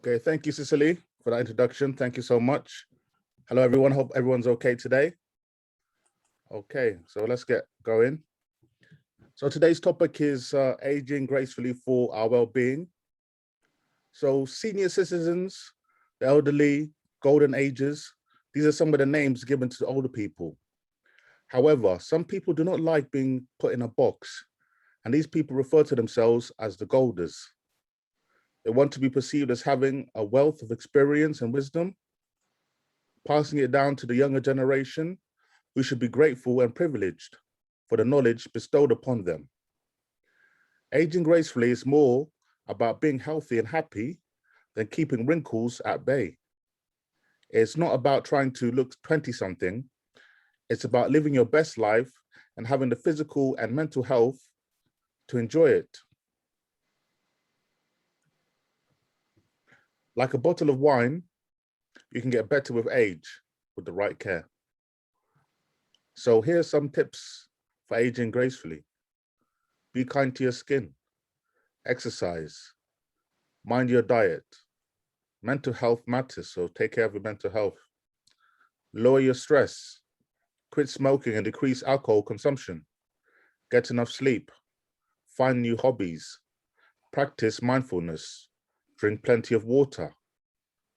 Okay, thank you, Cicely, for that introduction. Thank you so much. Hello, everyone. Hope everyone's okay today. Okay, so let's get going. So today's topic is aging gracefully for our well-being. So senior citizens, the elderly, golden ages, these are some of the names given to older people. However, some people do not like being put in a box, and these people refer to themselves as the Golders. They want to be perceived as having a wealth of experience and wisdom, passing it down to the younger generation, who should be grateful and privileged for the knowledge bestowed upon them. Aging gracefully is more about being healthy and happy than keeping wrinkles at bay. It's not about trying to look 20-something. It's about living your best life and having the physical and mental health to enjoy it. Like a bottle of wine, you can get better with age with the right care. So here's some tips for aging gracefully. Be kind to your skin, exercise, mind your diet. Mental health matters, so take care of your mental health. Lower your stress, quit smoking and decrease alcohol consumption. Get enough sleep, find new hobbies, practice mindfulness, drink plenty of water,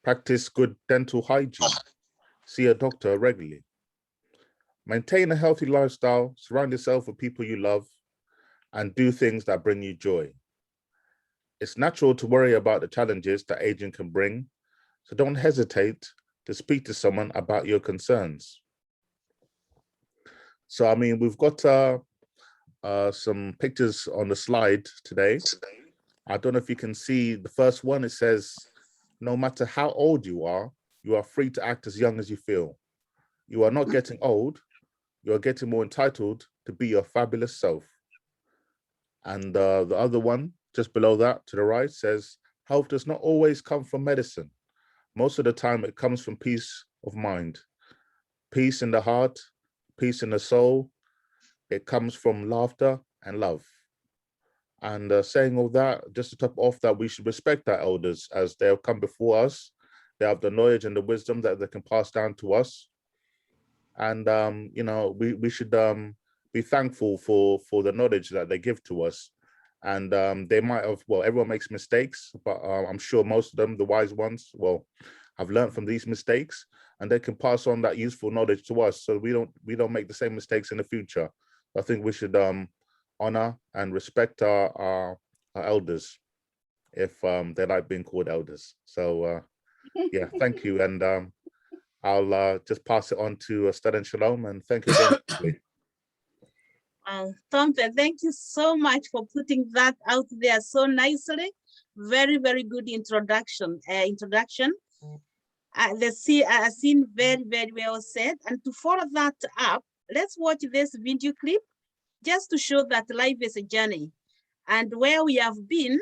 practice good dental hygiene, see a doctor regularly. Maintain a healthy lifestyle, surround yourself with people you love, and do things that bring you joy. It's natural to worry about the challenges that aging can bring, so don't hesitate to speak to someone about your concerns. So, I mean, we've got some pictures on the slide today. I don't know if you can see the first one. It says, no matter how old you are free to act as young as you feel. You are not getting old. You are getting more entitled to be your fabulous self. And the other one, just below that to the right, says, health does not always come from medicine. Most of the time, it comes from peace of mind, peace in the heart, peace in the soul. It comes from laughter and love. And saying all that, just to top off that we should respect our elders as they have come before us. They have the knowledge and the wisdom that they can pass down to us. And, you know, we should be thankful for the knowledge that they give to us. And they might have, well, everyone makes mistakes, but I'm sure most of them, the wise ones, well, have learned from these mistakes, and they can pass on that useful knowledge to us, so we don't make the same mistakes in the future. I think we should honor and respect our elders if they like being called elders. So yeah, thank you, and I'll just pass it on to Stella and Shalom, and thank you again. Tompe, thank you so much for putting that out there so nicely. Very, very good introduction. The scene very, very well said. And to follow that up, let's watch this video clip just to show that life is a journey. And where we have been,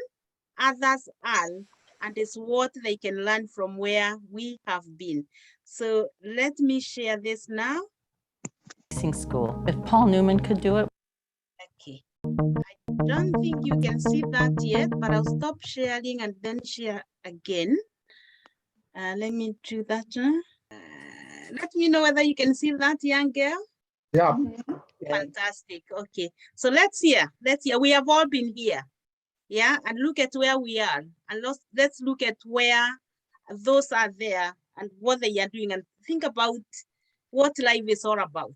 others are. And it's what they can learn from where we have been. So let me share this now. School. If Paul Newman could do it. Okay. I don't think you can see that yet, but I'll stop sharing and then share again. Let me do that. Let me know whether you can see that, young girl. Yeah. Fantastic. Okay. So let's hear. We have all been here. Yeah. And look at where we are. And let's look at where those are there and what they are doing, and think about what life is all about.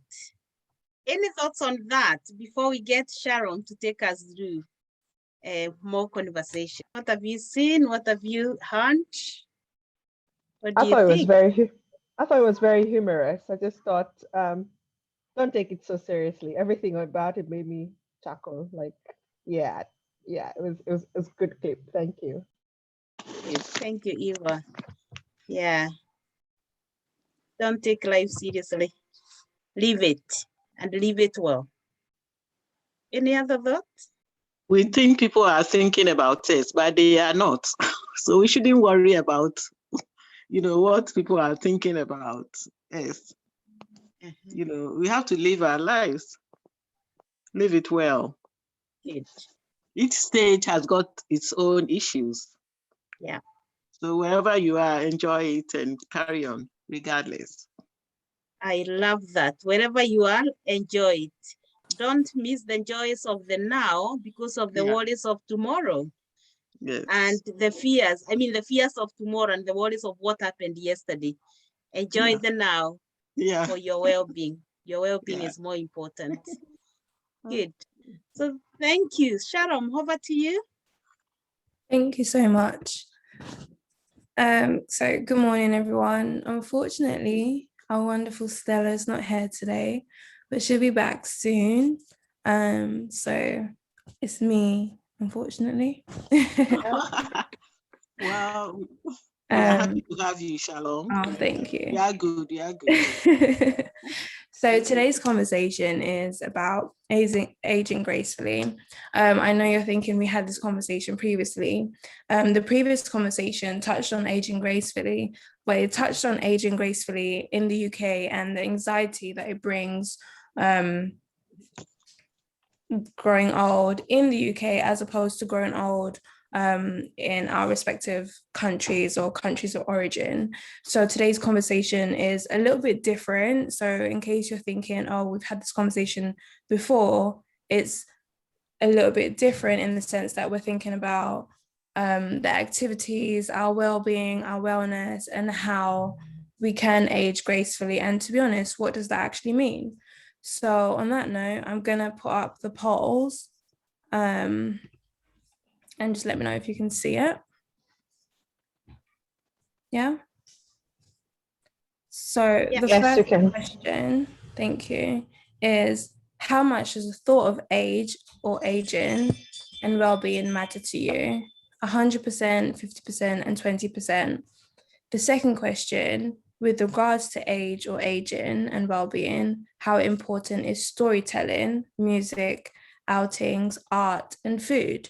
Any thoughts on that before we get Sharon to take us through more conversation? What have you seen? What have you heard? What do you think? I thought it was very humorous. I just thought, don't take it so seriously. Everything about it made me chuckle. Like, yeah, it was a good clip. Thank you. Thank you, Eva. Yeah. Don't take life seriously. Leave it, and leave it well. Any other thoughts? We think people are thinking about it, but they are not. So we shouldn't worry about, what people are thinking about. Yes. We have to live our lives. Live it well. Good. Each stage has got its own issues. Yeah. So wherever you are, enjoy it and carry on regardless. I love that. Wherever you are, enjoy it. Don't miss the joys of the now because of the worries of tomorrow. Yes. And the fears of tomorrow and the worries of what happened yesterday. Enjoy the now for your well-being. Your well-being is more important. Good. So thank you. Sharon, over to you. Thank you so much. So good morning, everyone. Unfortunately, our wonderful Stella is not here today, but she'll be back soon. So it's me, unfortunately. Well, we're happy to have you, Shalom. Oh, thank you. Yeah, good. Yeah, good. So today's conversation is about aging gracefully. I know you're thinking we had this conversation previously. The previous conversation touched on aging gracefully, but it touched on aging gracefully in the UK and the anxiety that it brings growing old in the UK as opposed to growing old in our respective countries or countries of origin. So today's conversation is a little bit different. So in case you're thinking, oh, we've had this conversation before, it's a little bit different in the sense that we're thinking about the activities, our well-being, our wellness, and how we can age gracefully. And to be honest, what does that actually mean? So on that note, I'm gonna put up the polls and just let me know if you can see it. Yeah. So the first question, thank you, is how much does the thought of age or aging and well-being matter to you? 100%, 50%, and 20%. The second question, with regards to age or aging and well-being, how important is storytelling, music, outings, art, and food?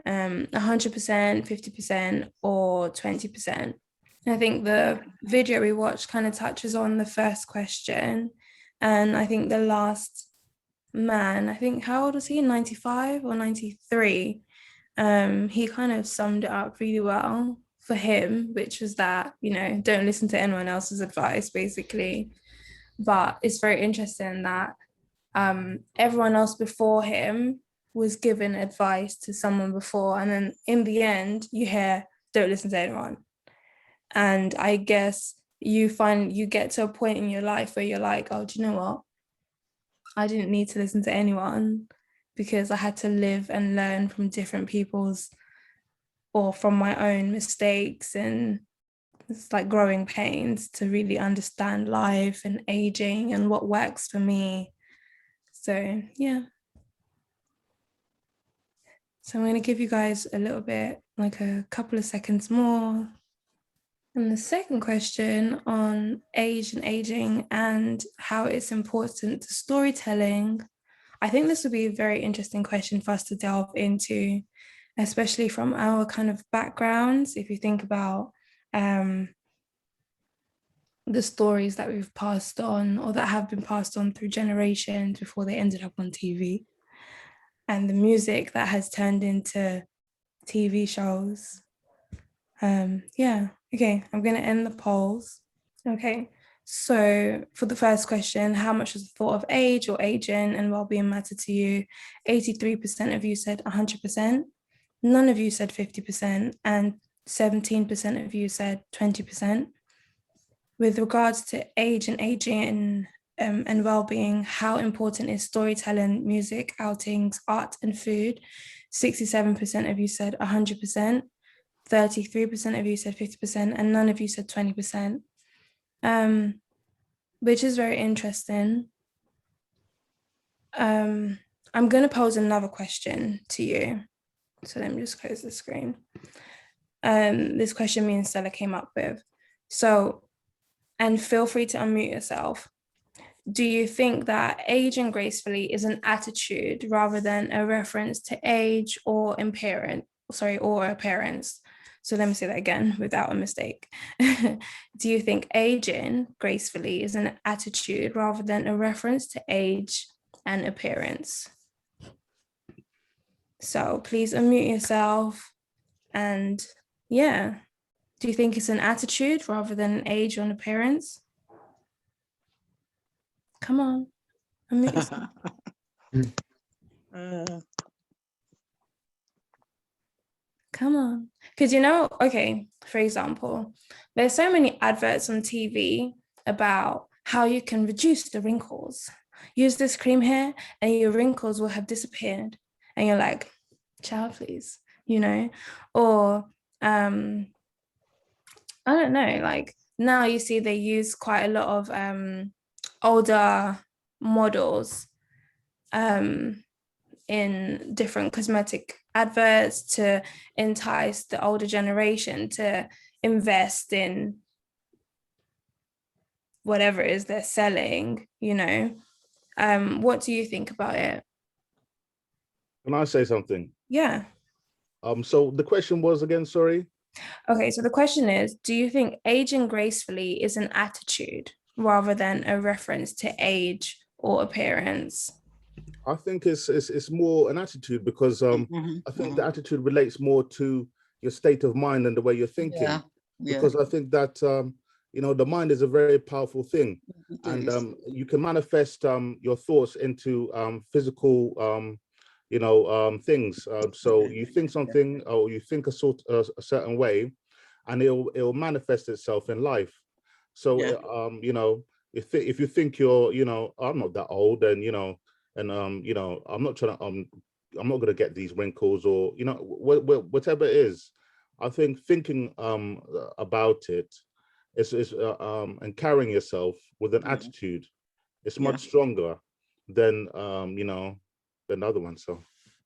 100%, 50%, or 20%. I think the video we watched kind of touches on the first question. And I think the last man, I think, how old was he? 95 or 93? He kind of summed it up really well for him, which was that, you know, don't listen to anyone else's advice, basically. But it's very interesting that everyone else before him was given advice to someone before, and then in the end you hear, don't listen to anyone. And I guess you get to a point in your life where you're like, oh, do you know what? I didn't need to listen to anyone because I had to live and learn from different people's or from my own mistakes, and it's like growing pains to really understand life and aging and what works for me. So yeah. So I'm going to give you guys a little bit, like a couple of seconds more. And the second question on age and aging and how it's important to storytelling, I think this would be a very interesting question for us to delve into, especially from our kind of backgrounds. If you think about the stories that we've passed on or that have been passed on through generations before they ended up on TV, and the music that has turned into TV shows. Yeah, okay, I'm going to end the polls. Okay, so for the first question, how much does the thought of age or aging and well-being matter to you? 83% of you said 100%, none of you said 50%, and 17% of you said 20%. With regards to age and aging and well-being, how important is storytelling, music, outings, art, and food? 67% of you said 100%, 33% of you said 50%, and none of you said 20%, which is very interesting. I'm going to pose another question to you. So let me just close the screen. This question me and Stella came up with. So, and feel free to unmute yourself. Do you think that aging gracefully is an attitude rather than a reference to age or appearance? So let me say that again without a mistake. Do you think aging gracefully is an attitude rather than a reference to age and appearance? So please unmute yourself and yeah, Do you think it's an attitude rather than an age or an appearance? Come on. Unmute yourself. Come on. Because, you know, okay, for example, there's so many adverts on TV about how you can reduce the wrinkles. Use this cream here and your wrinkles will have disappeared. And you're like, child, please, you know? Or, I don't know, like now you see they use quite a lot of older models in different cosmetic adverts to entice the older generation to invest in whatever it is they're selling, you know. What do you think about it? Can I say something? Yeah. So the question was again, sorry? Okay, so the question is, do you think aging gracefully is an attitude rather than a reference to age or appearance? I think it's more an attitude, because I think the attitude relates more to your state of mind and the way you're thinking. Yeah. Because I think that you know, the mind is a very powerful thing, and you can manifest your thoughts into physical you know, things. So you think something, or you think a certain way, and it'll manifest itself in life. So you know, if you think you're, you know, I'm not that old, and you know, you know, I'm not trying to I'm not gonna get these wrinkles, or you know, whatever it is. I think thinking about it is and carrying yourself with an attitude, it's much stronger than you know, than the other one. So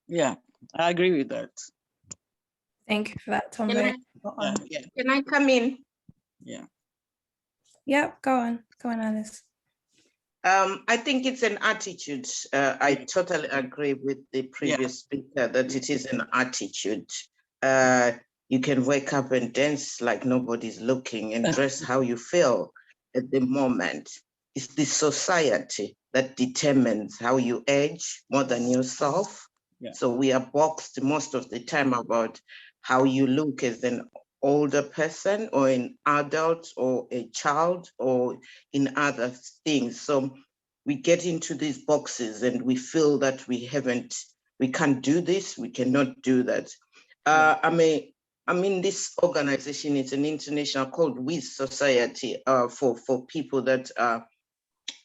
yeah, I agree with that. Thank you for that, Tom. Can Can I come in? Yeah. Yep, go on, Alice. I think it's an attitude. I totally agree with the previous speaker that it is an attitude. You can wake up and dance like nobody's looking and dress how you feel at the moment. It's the society that determines how you age more than yourself. Yeah. So we are boxed most of the time about how you look as an older person or an adult or a child or in other things. So we get into these boxes and we feel that we can't do this, we cannot do that. I'm in this organization, it's an international called WIZ Society for people that are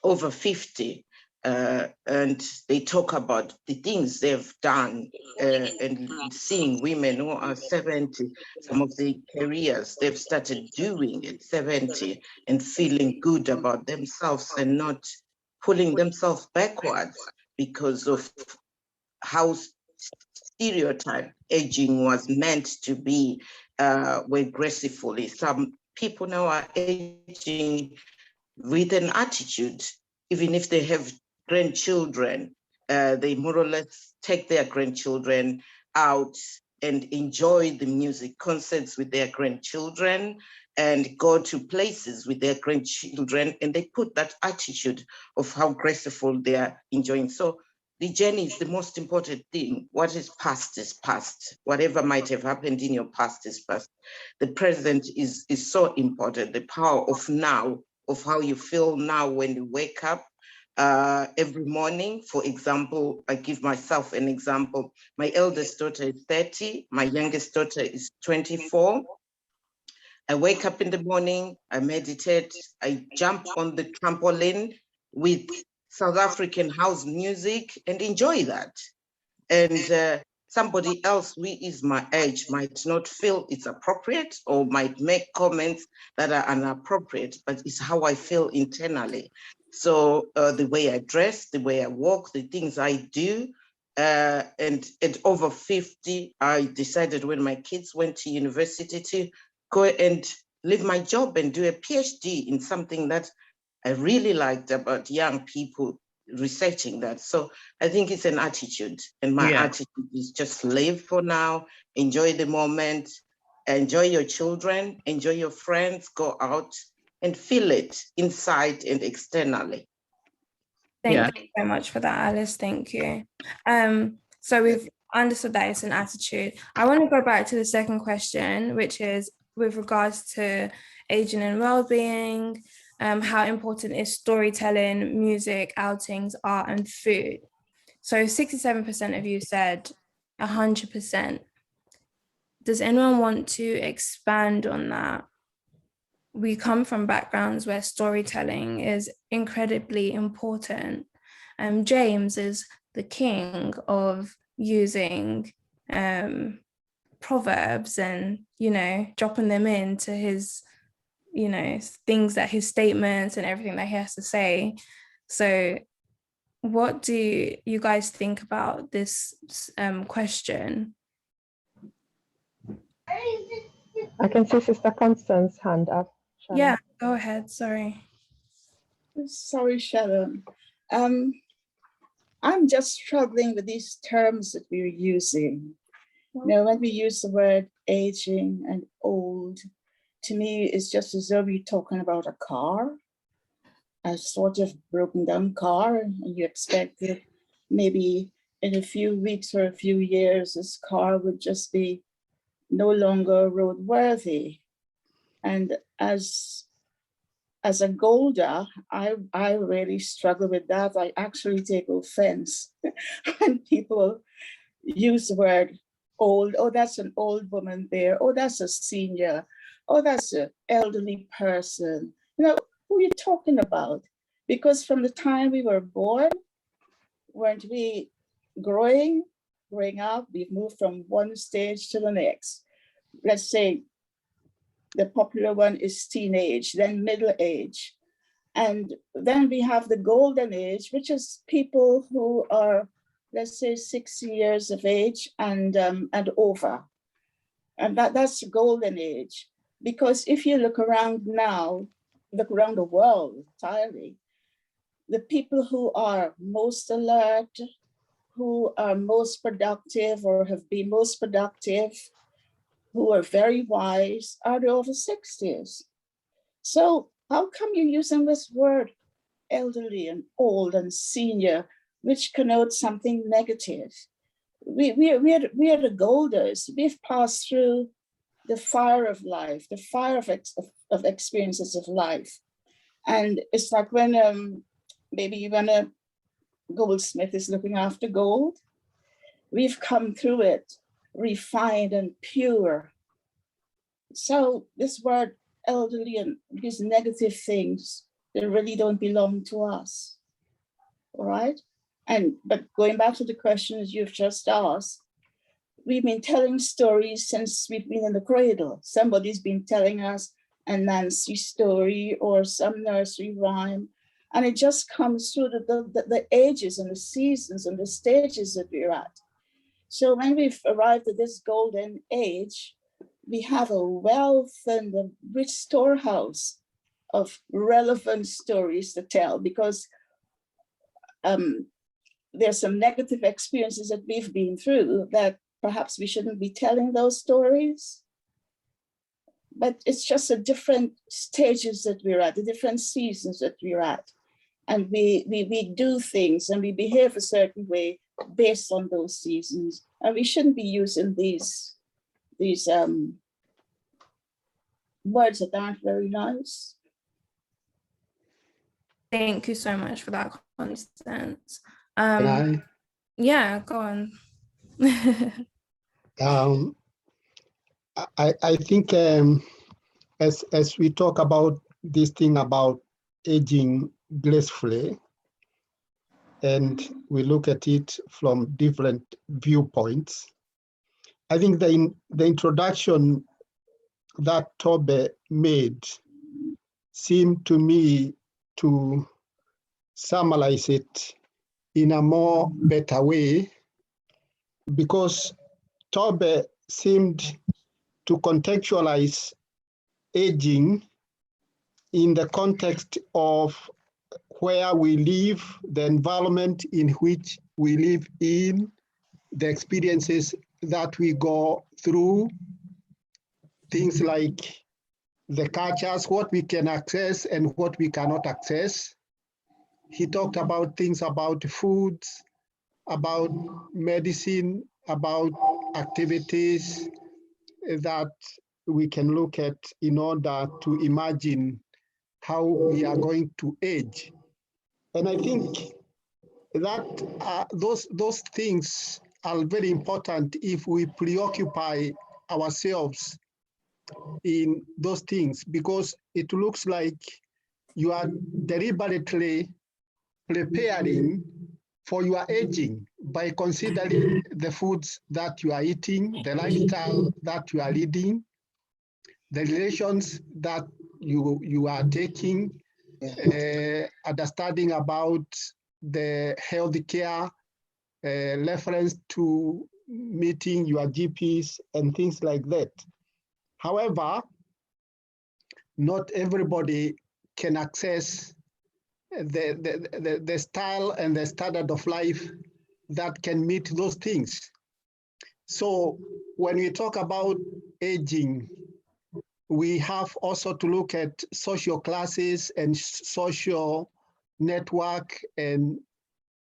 over 50. And they talk about the things they've done and seeing women who are 70, some of the careers they've started doing at 70 and feeling good about themselves and not pulling themselves backwards because of how stereotype aging was meant to be, where gracefully. Some people now are aging with an attitude, even if they have grandchildren, they more or less take their grandchildren out and enjoy the music concerts with their grandchildren and go to places with their grandchildren, and they put that attitude of how graceful they are enjoying. So the journey is the most important thing. What is past is past. Whatever might have happened in your past is past. The present is so important. The power of now, of how you feel now when you wake up every morning. For example, I give myself an example. My eldest daughter is 30. My youngest daughter is 24. I wake up in the morning, I meditate, I jump on the trampoline with South African house music and enjoy that. And somebody else who is my age might not feel it's appropriate or might make comments that are inappropriate, but it's how I feel internally. So the way I dress, the way I walk, the things I do, and at over 50, I decided when my kids went to university to go and leave my job and do a PhD in something that I really liked about young people researching that. So I think it's an attitude, and my attitude is just live for now, enjoy the moment, enjoy your children, enjoy your friends, go out and feel it inside and externally. Thank you so much for that, Alice. Thank you. So we've understood that it's an attitude. I want to go back to the second question, which is with regards to aging and well-being, how important is storytelling, music, outings, art, and food. So 67% of you said 100%. Does anyone want to expand on that? We come from backgrounds where storytelling is incredibly important. James is the king of using proverbs and, dropping them into his, things that his statements and everything that he has to say. So what do you guys think about this question? I can see Sister Constance's hand up. Sharon. Yeah, go ahead. Sorry. Sorry, Sharon. I'm just struggling with these terms that we're using. When we use the word aging and old, to me, it's just as though we're talking about a car, a sort of broken down car, and you expect that maybe in a few weeks or a few years, this car would just be no longer roadworthy. And as a golder, I really struggle with that. I actually take offense when people use the word old. Oh, that's an old woman there. Oh, that's a senior. Oh, that's an elderly person. Who are you talking about? Because from the time we were born, weren't we growing up? We've moved from one stage to the next. Let's say the popular one is teenage, then middle age. And then we have the golden age, which is people who are, let's say, 60 years of age and over. And that's the golden age. Because if you look around now, look around the world entirely, the people who are most alert, who are most productive or have been most productive, who are very wise, are the over 60s. So how come you're using this word elderly and old and senior, which connotes something negative? We are the golders. We've passed through the fire of life, the fire of experiences of life. And it's like when maybe when a goldsmith is looking after gold, we've come through it, refined and pure. So this word elderly and these negative things, they really don't belong to us. All right? But going back to the questions you've just asked, we've been telling stories since we've been in the cradle. Somebody's been telling us a Nancy story or some nursery rhyme. And it just comes through the ages and the seasons and the stages that we're at. So when we've arrived at this golden age, we have a wealth and a rich storehouse of relevant stories to tell, because there's some negative experiences that we've been through that perhaps we shouldn't be telling those stories. But it's just the different stages that we're at, the different seasons that we're at. And we do things and we behave a certain way based on those seasons. And we shouldn't be using these words that aren't very nice. Thank you so much for that, Constance. Can Yeah, go on. I think as we talk about this thing about aging gracefully, and we look at it from different viewpoints, I think the introduction that Tobe made seemed to me to summarize it in a more better way, because Tobe seemed to contextualize aging in the context of where we live, the environment in which we live in, the experiences that we go through, things like the cultures, what we can access and what we cannot access. He talked about things about foods, about medicine, about activities that we can look at in order to imagine how we are going to age. And I think that those things are very important if we preoccupy ourselves in those things, because it looks like you are deliberately preparing for your aging by considering the foods that you are eating, the lifestyle that you are leading, the relations that you are taking, understanding about the healthcare, reference to meeting your GPs and things like that. However, not everybody can access the style and the standard of life that can meet those things. So when we talk about aging, we have also to look at social classes and social network and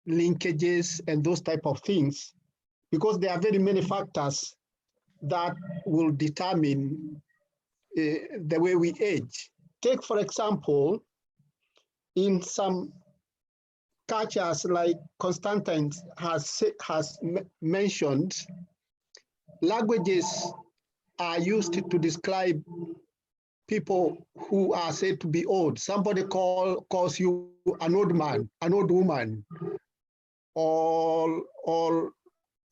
linkages and those type of things, because there are very many factors that will determine the way we age. Take, for example, in some cultures like Constantine has mentioned, languages are used to describe people who are said to be old. Somebody calls you an old man, an old woman,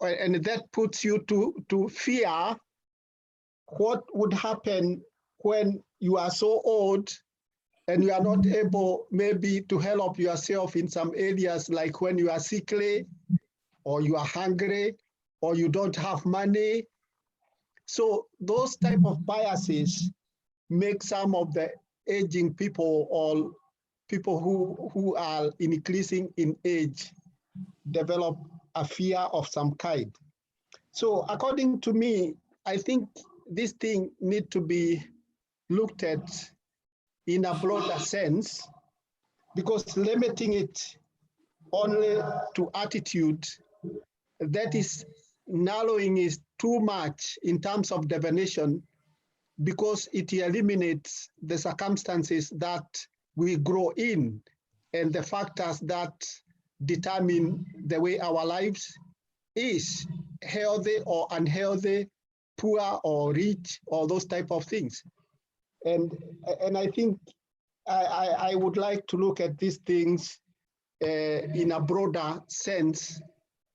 and that puts you to fear what would happen when you are so old and you are not able maybe to help yourself in some areas, like when you are sickly or you are hungry or you don't have money. So those type of biases make some of the aging people or people who are increasing in age develop a fear of some kind. So according to me, I think this thing need to be looked at in a broader sense, because limiting it only to attitude, that is narrowing is too much in terms of definition, because it eliminates the circumstances that we grow in and the factors that determine the way our lives is, healthy or unhealthy, poor or rich, or those type of things. And I think I would like to look at these things in a broader sense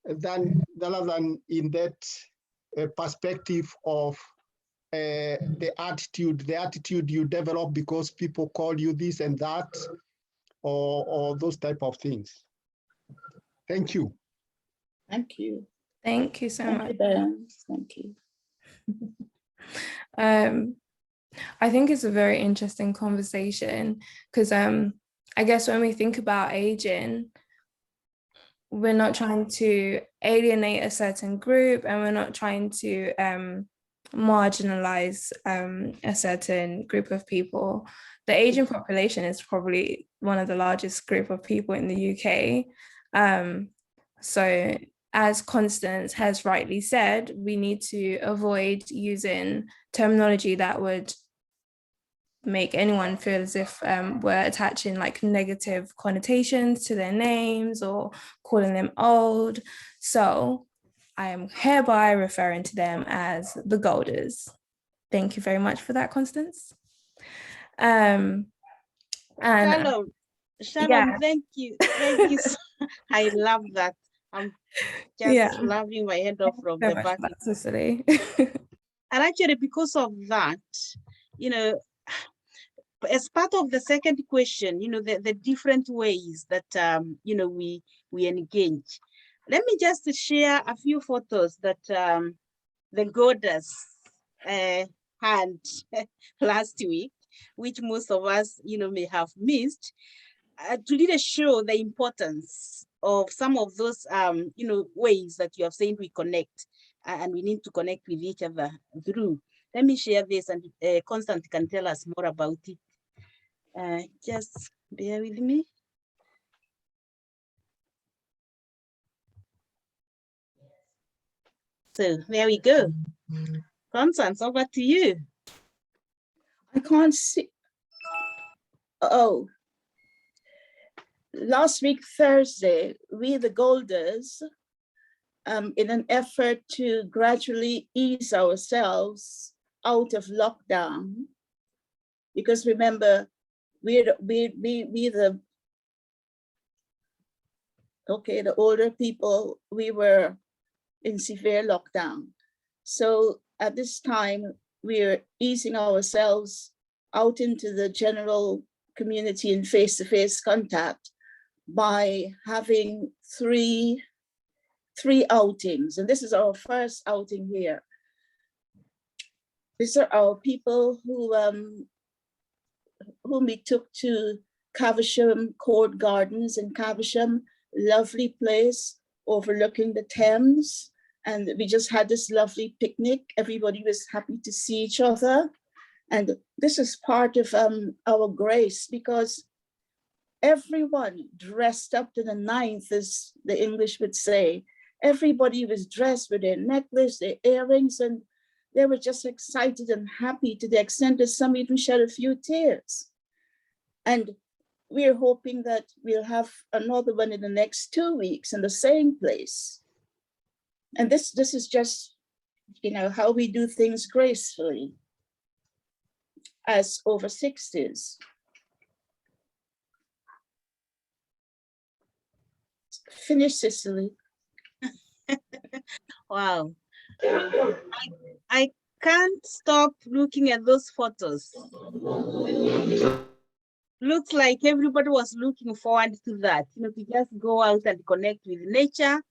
rather than in that perspective of the attitude you develop because people call you this and that, or those type of things. Thank you. Thank you. Thank you so much. Thank you. I think it's a very interesting conversation because I guess when we think about aging, we're not trying to alienate a certain group and we're not trying to marginalize a certain group of people. The Asian population is probably one of the largest group of people in the UK. So as Constance has rightly said, we need to avoid using terminology that would make anyone feel as if we're attaching like negative connotations to their names or calling them old. So I am hereby referring to them as the Golders. Thank you very much for that, Constance. And Shalom, yeah. thank you. Thank you. I love that. I'm just laughing my head off from the back. Cicely. And actually, because of that, you know, as part of the second question, you know, the different ways that, you know, we engage. Let me just share a few photos that the Goddess had last week, which most of us, you know, may have missed, to really show the importance of some of those, you know, ways that you have said we connect, and we need to connect with each other through. Let me share this, and Constance can tell us more about it. Just bear with me. So there we go. Constance, over to you. I can't see. Oh, last week, Thursday, we, the Golders, in an effort to gradually ease ourselves out of lockdown, because remember, the older people, we were in severe lockdown. So at this time, we're easing ourselves out into the general community in face-to-face contact by having three outings. And this is our first outing here. These are our people whom we took to Caversham Court Gardens in Caversham, lovely place overlooking the Thames. And we just had this lovely picnic. Everybody was happy to see each other. And this is part of our grace, because everyone dressed up to the ninth, as the English would say. Everybody was dressed with their necklace, their earrings, and they were just excited and happy to the extent that some even shed a few tears. And we're hoping that we'll have another one in the next 2 weeks in the same place. And this is just, how we do things gracefully as over 60s. Finish, Cicely. Wow. I can't stop looking at those photos. Looks like everybody was looking forward to that, to just go out and connect with nature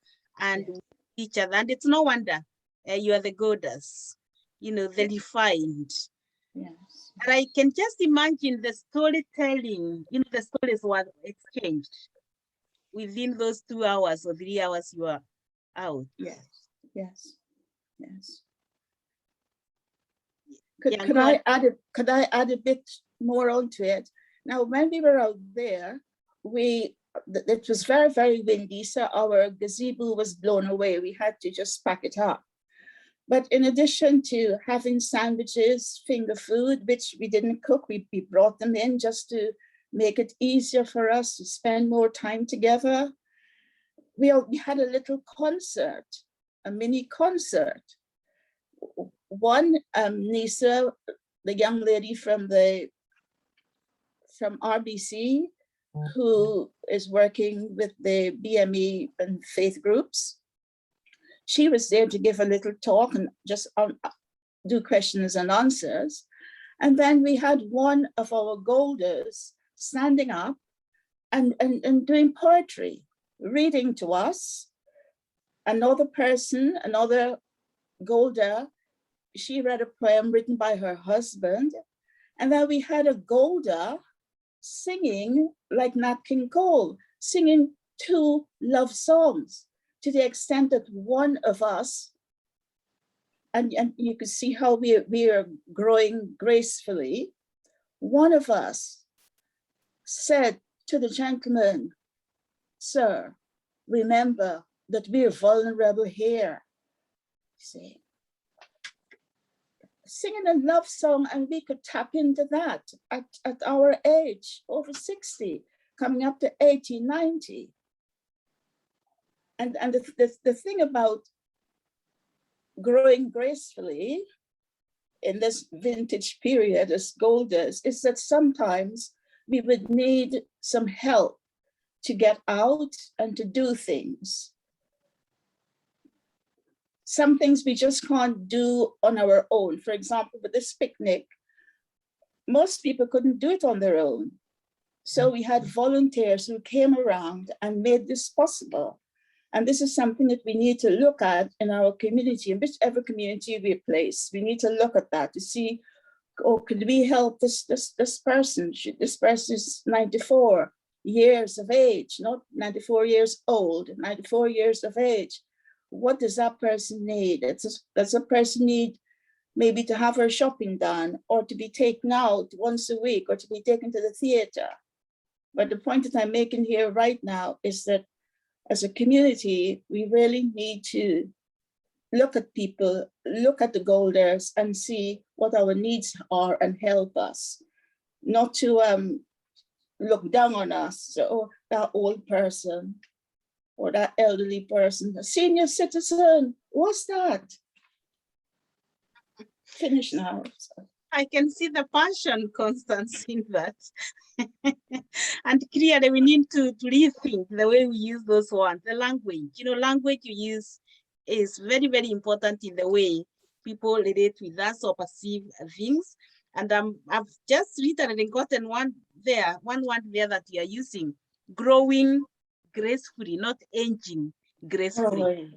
and with each other. And it's no wonder you are the goddess, the refined. Yes. And I can just imagine the storytelling, the stories were exchanged within those 2 hours or 3 hours you are out. Yes, yes, yes. Yeah, Could I add a bit more onto it? Now, when we were out there, it was very, very windy, so our gazebo was blown away. We had to just pack it up. But in addition to having sandwiches, finger food, which we didn't cook, we brought them in just to make it easier for us to spend more time together. We had a little concert, a mini concert. One, Nisa, the young lady from RBC, who is working with the BME and faith groups, she was there to give a little talk and just do questions and answers. And then we had one of our Golders standing up and doing poetry, reading to us. Another person, another Golder, she read a poem written by her husband. And then we had a Golder singing like Nat King Cole, singing 2 love songs, to the extent that one of us, and you can see how we are growing gracefully, one of us said to the gentleman, "Sir, remember that we're vulnerable here." See, singing a love song, and we could tap into that at our age, over 60, coming up to 80, 90. And the thing about growing gracefully in this vintage period as Golders is that sometimes we would need some help to get out and to do things. Some things we just can't do on our own. For example, with this picnic, most people couldn't do it on their own. So we had volunteers who came around and made this possible. And this is something that we need to look at in our community, in whichever community we place. We need to look at that to see, could we help this person? This person is 94 years of age, not 94 years old, 94 years of age. What does that person need? Does a person need maybe to have her shopping done, or to be taken out once a week, or to be taken to the theater? But the point that I'm making here right now is that as a community, we really need to look at people, look at the Golders and see what our needs are and help us. Not to look down on us, so oh, that old person or that elderly person, a senior citizen, what's that? Finish now. I can see the passion, Constance, in that. And clearly we need to rethink the way we use those words, the language. You know, language you use is very, very important in the way people relate with us or perceive things. And I've just written and gotten one word there that you are using, growing gracefully, not aging gracefully.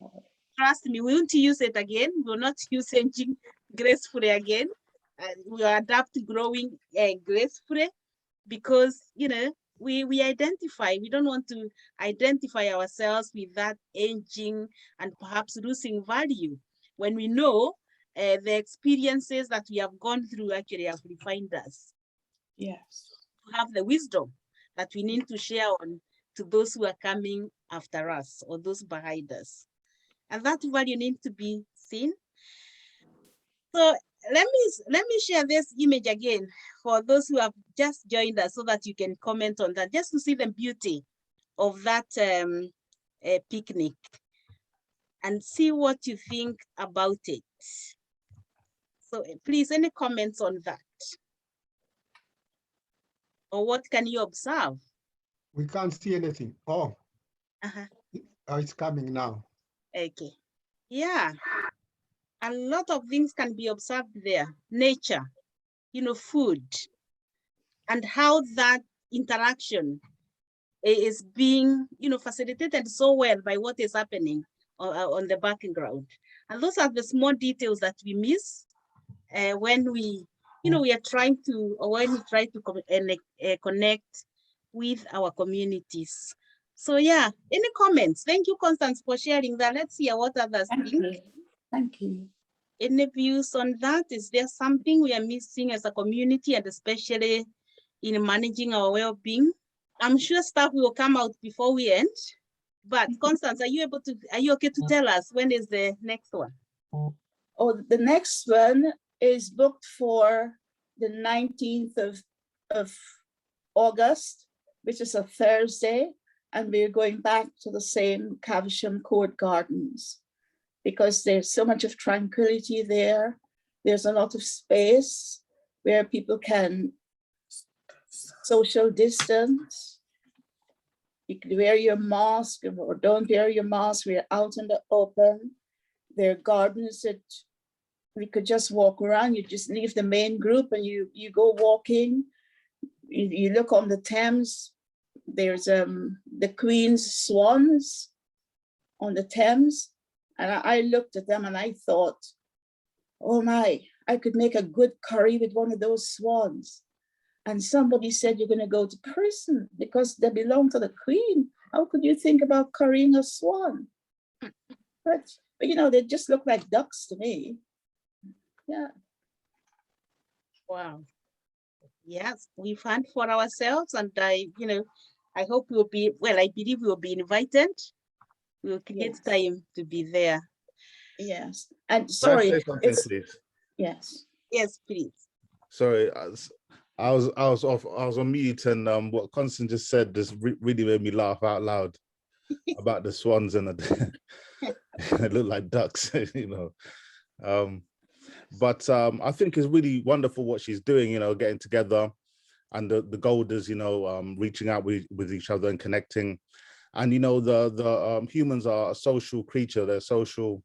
Oh. Trust me, we won't use it again. We will not use aging gracefully again. We will adapt to growing gracefully because, you know, we identify, we don't want to identify ourselves with that aging and perhaps losing value when we know the experiences that we have gone through actually have refined us. Yes. To have the wisdom that we need to share on to those who are coming after us or those behind us. And that value needs to be seen. So let me share this image again for those who have just joined us so that you can comment on that, just to see the beauty of that picnic and see what you think about it. So please, any comments on that? Or what can you observe? We can't see anything. Oh, oh, it's coming now. Okay. Yeah. A lot of things can be observed there. Nature, you know, food, and how that interaction is being, you know, facilitated so well by what is happening on the background. And those are the small details that we miss when we, you know, we are trying to, or when we try to connect with our communities. So yeah, any comments? Thank you, Constance, for sharing that. Let's hear what others think. Thank you. Any views on that? Is there something we are missing as a community and especially in managing our well-being? I'm sure stuff will come out before we end, but Constance, are you okay to tell us when is the next one? Oh, the next one is booked for the 19th of August, which is a Thursday, and we're going back to the same Caversham Court Gardens because there's so much of tranquility there. There's a lot of space where people can social distance. You can wear your mask or don't wear your mask. We're out in the open. There are gardens that we could just walk around. You just leave the main group and you go walking. You look on the Thames. There's the Queen's swans on the Thames. And I looked at them and I thought, oh my, I could make a good curry with one of those swans. And somebody said, you're going to go to prison because they belong to the Queen. How could you think about currying a swan? But you know, they just look like ducks to me. Yeah. Wow. Yes, we fund for ourselves, and I hope we'll be, well, I believe we'll be invited. We'll create time to be there. Yes. And Can I sorry. say something, please? Yes. Yes, please. Sorry, I was on mute, and what Constance just said just really made me laugh out loud about the swans and they look like ducks, you know. But I think it's really wonderful what she's doing, you know, getting together, and the Golders, you know, reaching out with each other and connecting. And you know, the humans are a social creature; they're social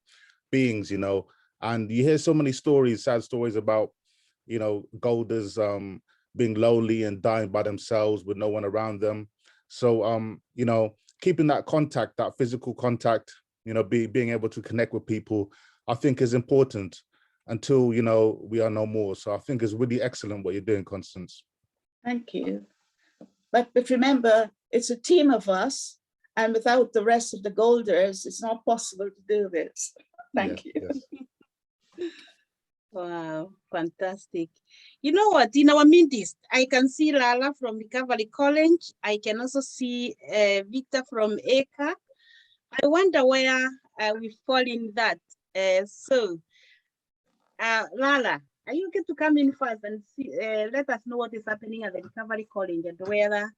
beings, you know. And you hear so many stories, sad stories about, you know, Golders being lonely and dying by themselves with no one around them. So you know, keeping that contact, that physical contact, you know, being able to connect with people, I think is important until, you know, we are no more. So I think it's really excellent what you're doing, Constance. Thank you. But remember, it's a team of us, and without the rest of the Golders, it's not possible to do this. Thank you. Yes. Wow, fantastic. You know what, in our midst, I can see Lala from Recovery College. I can also see Victor from ECA. I wonder where we fall in that. Lala, are you okay to come in first and see, let us know what is happening at the Recovery College and whether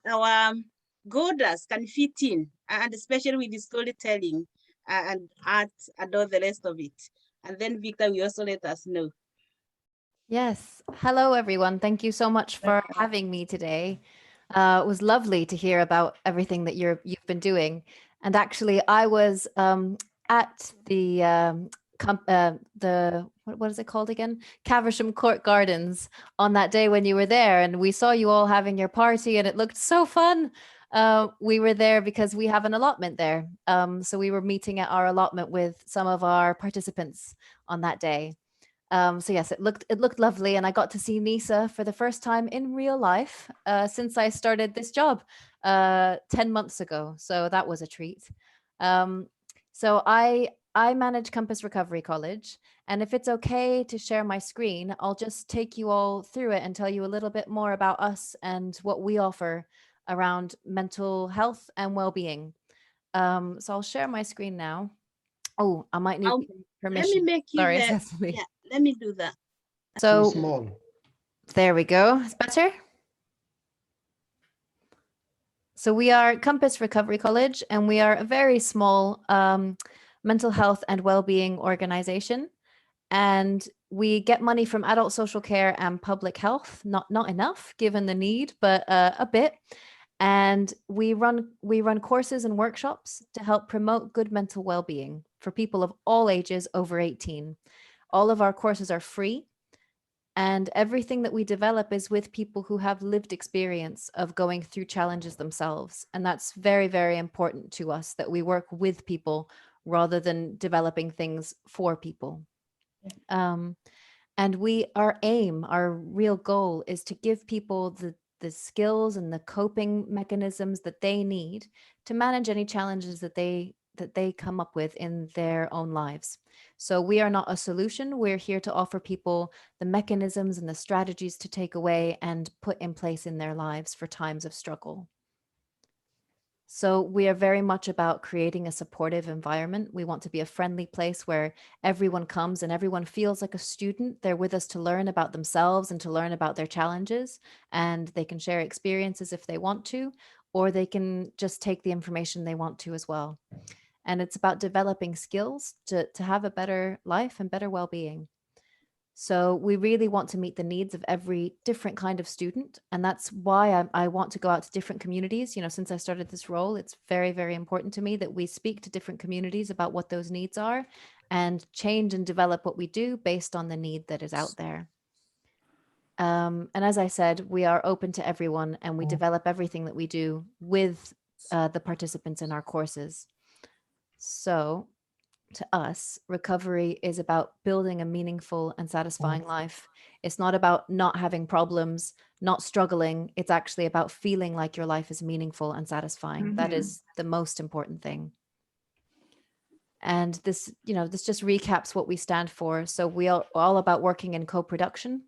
our goddess can fit in, and especially with the storytelling and art and all the rest of it. And then Victor will also let us know. Yes. Hello, everyone. Thank you so much for having me today. It was lovely to hear about everything that you've been doing. And actually, I was at the what is it called again? Caversham Court Gardens on that day when you were there, and we saw you all having your party, and it looked so fun. We were there because we have an allotment there. So we were meeting at our allotment with some of our participants on that day. So yes, it looked lovely, and I got to see Nisa for the first time in real life since I started this job 10 months ago. So that was a treat. So I manage Compass Recovery College, and if it's okay to share my screen, I'll just take you all through it and tell you a little bit more about us and what we offer around mental health and well-being. So I'll share my screen now. Oh, I might need permission. Let me make you Sorry, that. Cecily. Yeah, let me do that. So Too small. there we go. It's better. So we are Compass Recovery College, and we are a very small mental health and well-being organization. And we get money from adult social care and public health, not enough given the need, but a bit. And we run courses and workshops to help promote good mental well-being for people of all ages over 18. All of our courses are free, and everything that we develop is with people who have lived experience of going through challenges themselves. And that's very, very important to us, that we work with people rather than developing things for people. And our real goal is to give people the skills and the coping mechanisms that they need to manage any challenges that they come up with in their own lives. So we are not a solution. We're here to offer people the mechanisms and the strategies to take away and put in place in their lives for times of struggle. So we are very much about creating a supportive environment. We want to be a friendly place where everyone comes and everyone feels like a student. They're with us to learn about themselves and to learn about their challenges, and they can share experiences if they want to, or they can just take the information they want to as well. And it's about developing skills to have a better life and better well-being. So we really want to meet the needs of every different kind of student. And that's why I want to go out to different communities. You know, since I started this role, it's very, very important to me that we speak to different communities about what those needs are and change and develop what we do based on the need that is out there. And as I said, we are open to everyone, and we develop everything that we do with the participants in our courses. So to us, recovery is about building a meaningful and satisfying life. It's not about not having problems, not struggling. It's actually about feeling like your life is meaningful and satisfying. That is the most important thing. And this just recaps what we stand for. So we are all about working in co-production.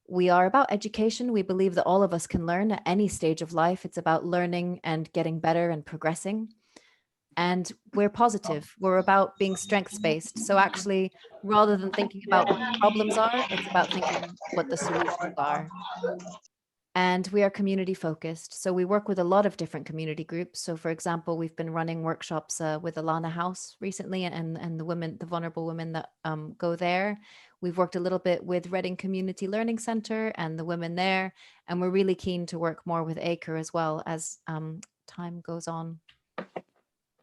We are about education. We believe that all of us can learn at any stage of life. It's about learning and getting better and progressing. And we're positive. We're about being strengths-based. So actually, rather than thinking about what the problems are, it's about thinking what the solutions are. And we are community focused. So we work with a lot of different community groups. So for example, we've been running workshops with Alana House recently, and the vulnerable women that go there. We've worked a little bit with Reading Community Learning Center and the women there. And we're really keen to work more with Acre as well as time goes on.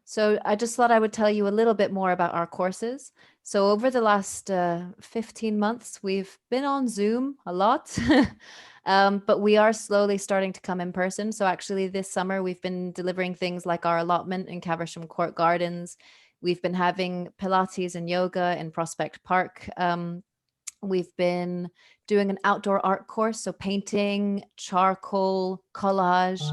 So I just thought I would tell you a little bit more about our courses. So over the last 15 months, we've been on Zoom a lot, but we are slowly starting to come in person. So actually this summer, we've been delivering things like our allotment in Caversham Court Gardens. We've been having Pilates and yoga in Prospect Park. We've been doing an outdoor art course, so painting, charcoal, collage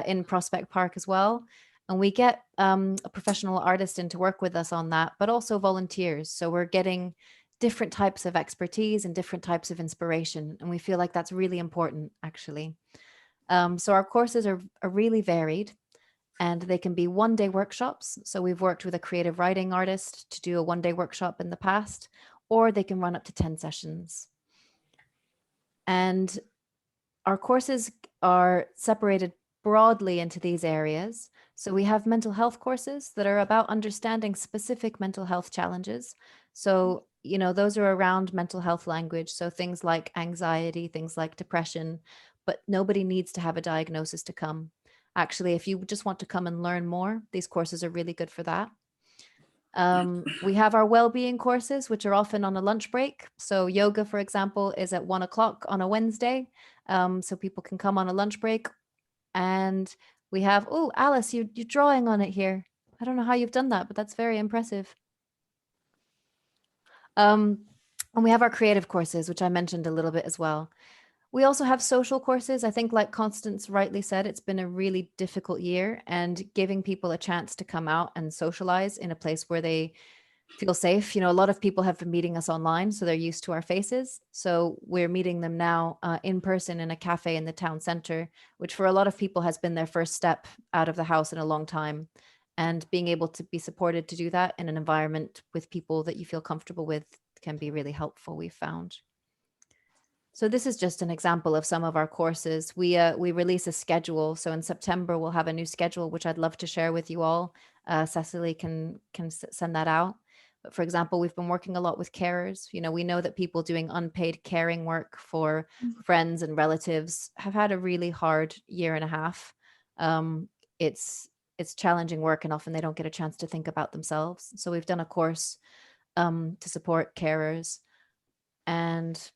in Prospect Park as well. And we get a professional artist in to work with us on that, but also volunteers. So we're getting different types of expertise and different types of inspiration. And we feel like that's really important, actually. So our courses are really varied. and they can be one-day workshops. So we've worked with a creative writing artist to do a one-day workshop in the past, or they can run up to 10 sessions. And our courses are separated broadly into these areas. So we have mental health courses that are about understanding specific mental health challenges. So, you know, those are around mental health language. So things like anxiety, things like depression, but nobody needs to have a diagnosis to come. Actually, if you just want to come and learn more, these courses are really good for that. We have our well-being courses, which are often on a lunch break. So yoga, for example, is at 1 o'clock on a Wednesday. So people can come on a lunch break. And we have, oh, Alice, you're drawing on it here. I don't know how you've done that, but that's very impressive. And we have our creative courses, which I mentioned a little bit as well. We also have social courses. I think, like Constance rightly said, it's been a really difficult year, and giving people a chance to come out and socialize in a place where they feel safe. You know, a lot of people have been meeting us online, so they're used to our faces. So we're meeting them now in person in a cafe in the town center, which for a lot of people has been their first step out of the house in a long time. And being able to be supported to do that in an environment with people that you feel comfortable with can be really helpful, we've found. So this is just an example of some of our courses. We release a schedule. So in September, we'll have a new schedule, which I'd love to share with you all. Cecily can send that out. But for example, we've been working a lot with carers. You know, we know that people doing unpaid caring work for friends and relatives have had a really hard year and a half. It's challenging work, and often they don't get a chance to think about themselves. So we've done a course to support carers, and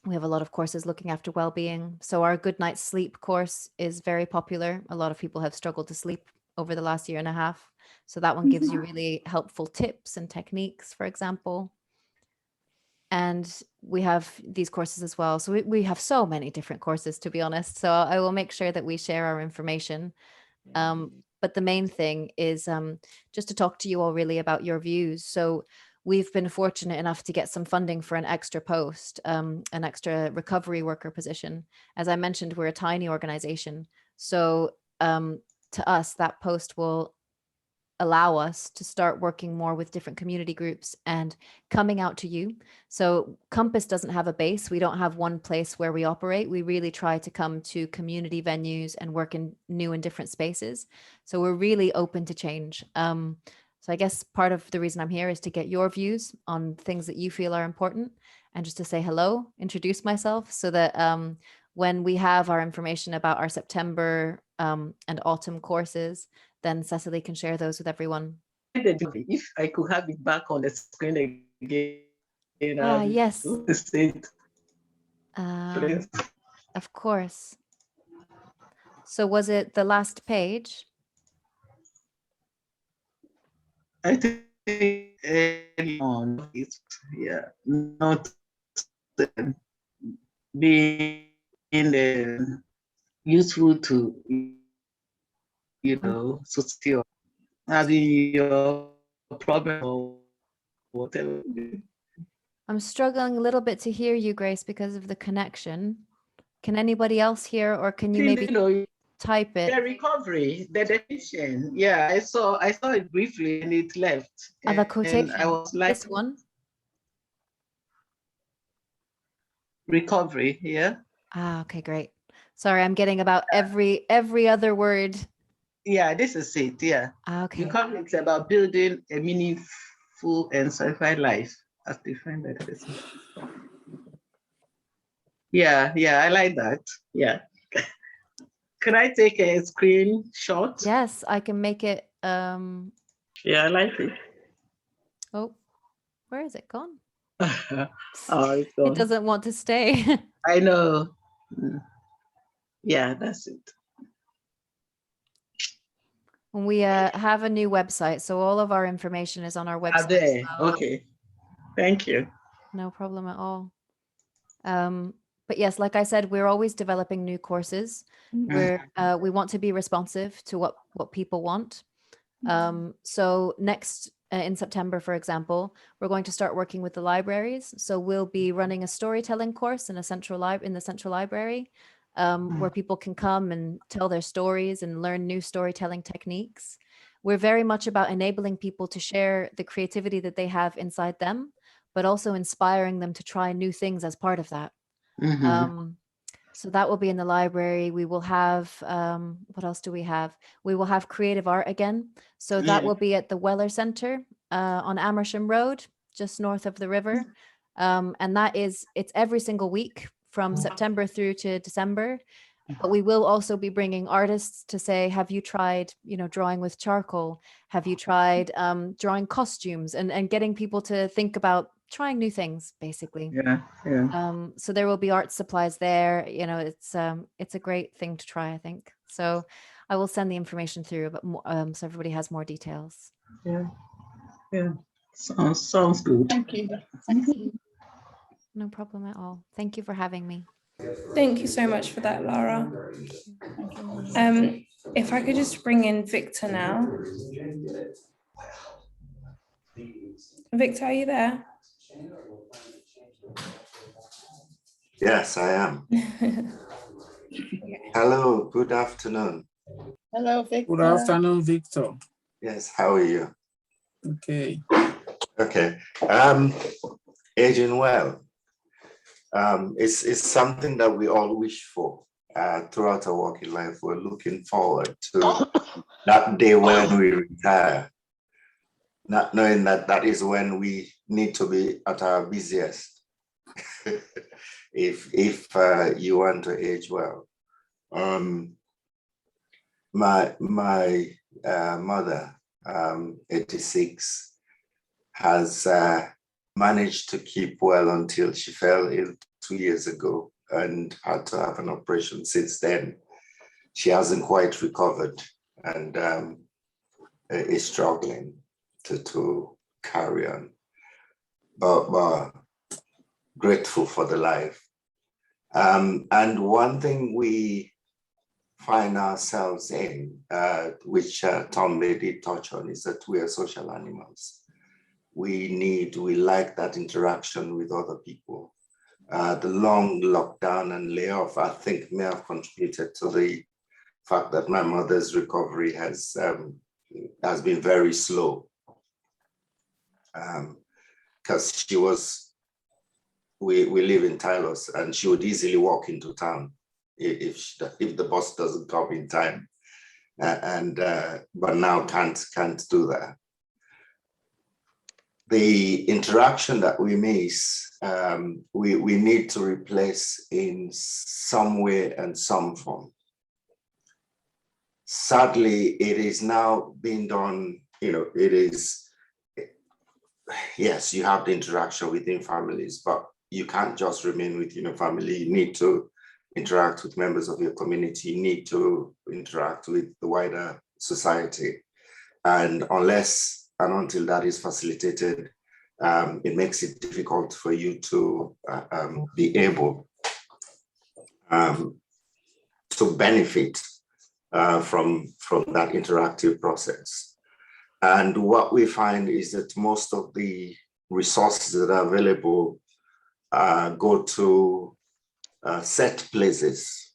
we have a lot of courses looking after well-being. So our Good Night's Sleep course is very popular. A lot of people have struggled to sleep over the last year and a half. So that one gives you really helpful tips and techniques, for example. And we have these courses as well. So we have so many different courses, to be honest. So I will make sure that we share our information. But the main thing is just to talk to you all really about your views. So we've been fortunate enough to get some funding for an extra post, an extra recovery worker position. As I mentioned, we're a tiny organization. So to us, that post will allow us to start working more with different community groups and coming out to you. So Compass doesn't have a base. We don't have one place where we operate. We really try to come to community venues and work in new and different spaces. So we're really open to change. So I guess part of the reason I'm here is to get your views on things that you feel are important, and just to say hello, introduce myself, so that when we have our information about our September and autumn courses, then Cecily can share those with everyone. If I could have it back on the screen again. Yes. Please. Of course. So was it the last page? I think early on, it's, yeah, not being useful to, you know, society, or having your problem or whatever. I'm struggling a little bit to hear you, Grace, because of the connection. Can anybody else hear, or can you maybe type it? The recovery, the definition. Yeah, I saw it briefly and it left. The quotation. And I was like, this one. Recovery, yeah. Okay, great. Sorry, I'm getting about every other word. Yeah, this is it. Yeah. Okay. Recovery is about building a meaningful and satisfied life, as defined by the person. Yeah, I like that. Yeah. Can I take a screenshot? Yes, I can make it. Yeah, I like it. Oh, where is it gone? Oh, it's gone. It doesn't want to stay. I know. Yeah, that's it. We have a new website, so all of our information is on our website. There. Okay. Thank you. No problem at all. But yes, like I said, we're always developing new courses. We want to be responsive to what people want. So next in September, for example, we're going to start working with the libraries. So we'll be running a storytelling course in the central library. where people can come and tell their stories and learn new storytelling techniques. We're very much about enabling people to share the creativity that they have inside them, but also inspiring them to try new things as part of that. So that will be in the library. We will have, what else do we have? We will have creative art again. So that will be at the Weller Center on Amersham Road, just north of the river. And it's every single week from September through to December. But we will also be bringing artists to say, have you tried, drawing with charcoal? Have you tried drawing costumes and getting people to think about trying new things, basically. So there will be art supplies there. It's a great thing to try, I think. So I will send the information through, but so everybody has more details. Sounds good. Thank you. No problem at all. Thank you for having me. Thank you so much for that, Lara. If I could just bring in Victor now. Victor, are you there? Yes, I am. Hello, good afternoon. Hello, Victor. Good afternoon, Victor. Yes, how are you? Okay. Okay. Aging well. It's something that we all wish for throughout our working life. We're looking forward to that day when we retire, not knowing that is when we need to be at our busiest. if you want to age well. My mother, 86, has managed to keep well until she fell ill 2 years ago and had to have an operation since then. She hasn't quite recovered and is struggling to carry on. But grateful for the life. And one thing we find ourselves in, which Tom did touch on, is that we are social animals. We like that interaction with other people. The long lockdown and layoff, I think, may have contributed to the fact that my mother's recovery has been very slow. Because we live in Tylos, and she would easily walk into town if the bus doesn't come in time, but now can't do that. The interaction that we miss, we need to replace in some way and some form. Sadly, it is now being done, yes, you have the interaction within families, but you can't just remain within a family. You need to interact with members of your community. You need to interact with the wider society. And unless and until that is facilitated, it makes it difficult for you to be able to benefit from that interactive process. And what we find is that most of the resources that are available go to set places,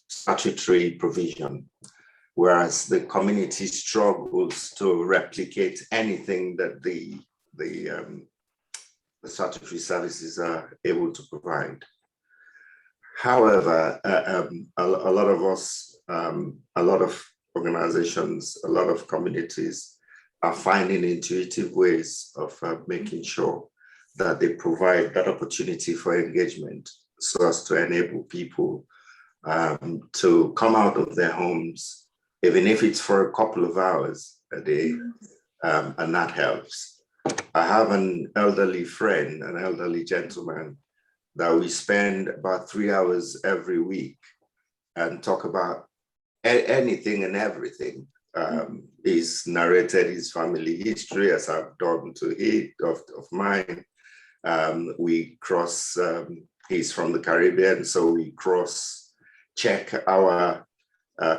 statutory provision, whereas the community struggles to replicate anything that the statutory services are able to provide. However, a lot of us, a lot of organizations, a lot of communities are finding intuitive ways of making sure that they provide that opportunity for engagement so as to enable people to come out of their homes, even if it's for a couple of hours a day, and that helps. I have an elderly friend, an elderly gentleman, that we spend about 3 hours every week and talk about anything and everything. He's narrated his family history, as I've done to it, of mine. We cross, he's from the Caribbean, so we cross-check our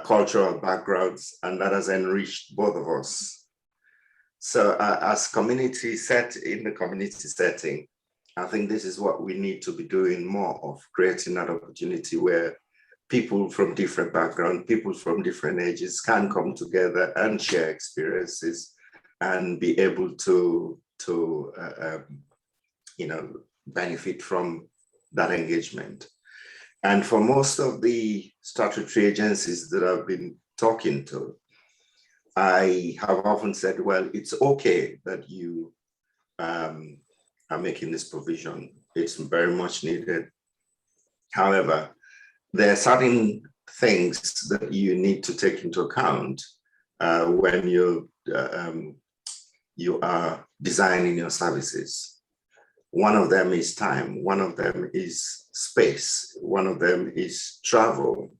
cultural backgrounds, and that has enriched both of us. So as community in the community setting, I think this is what we need to be doing more of, creating that opportunity where people from different backgrounds, people from different ages can come together and share experiences and be able to benefit from that engagement. And for most of the statutory agencies that I've been talking to, I have often said, well, it's okay that you are making this provision. It's very much needed. However, there are certain things that you need to take into account when you are designing your services. One of them is time. One of them is space. One of them is travel.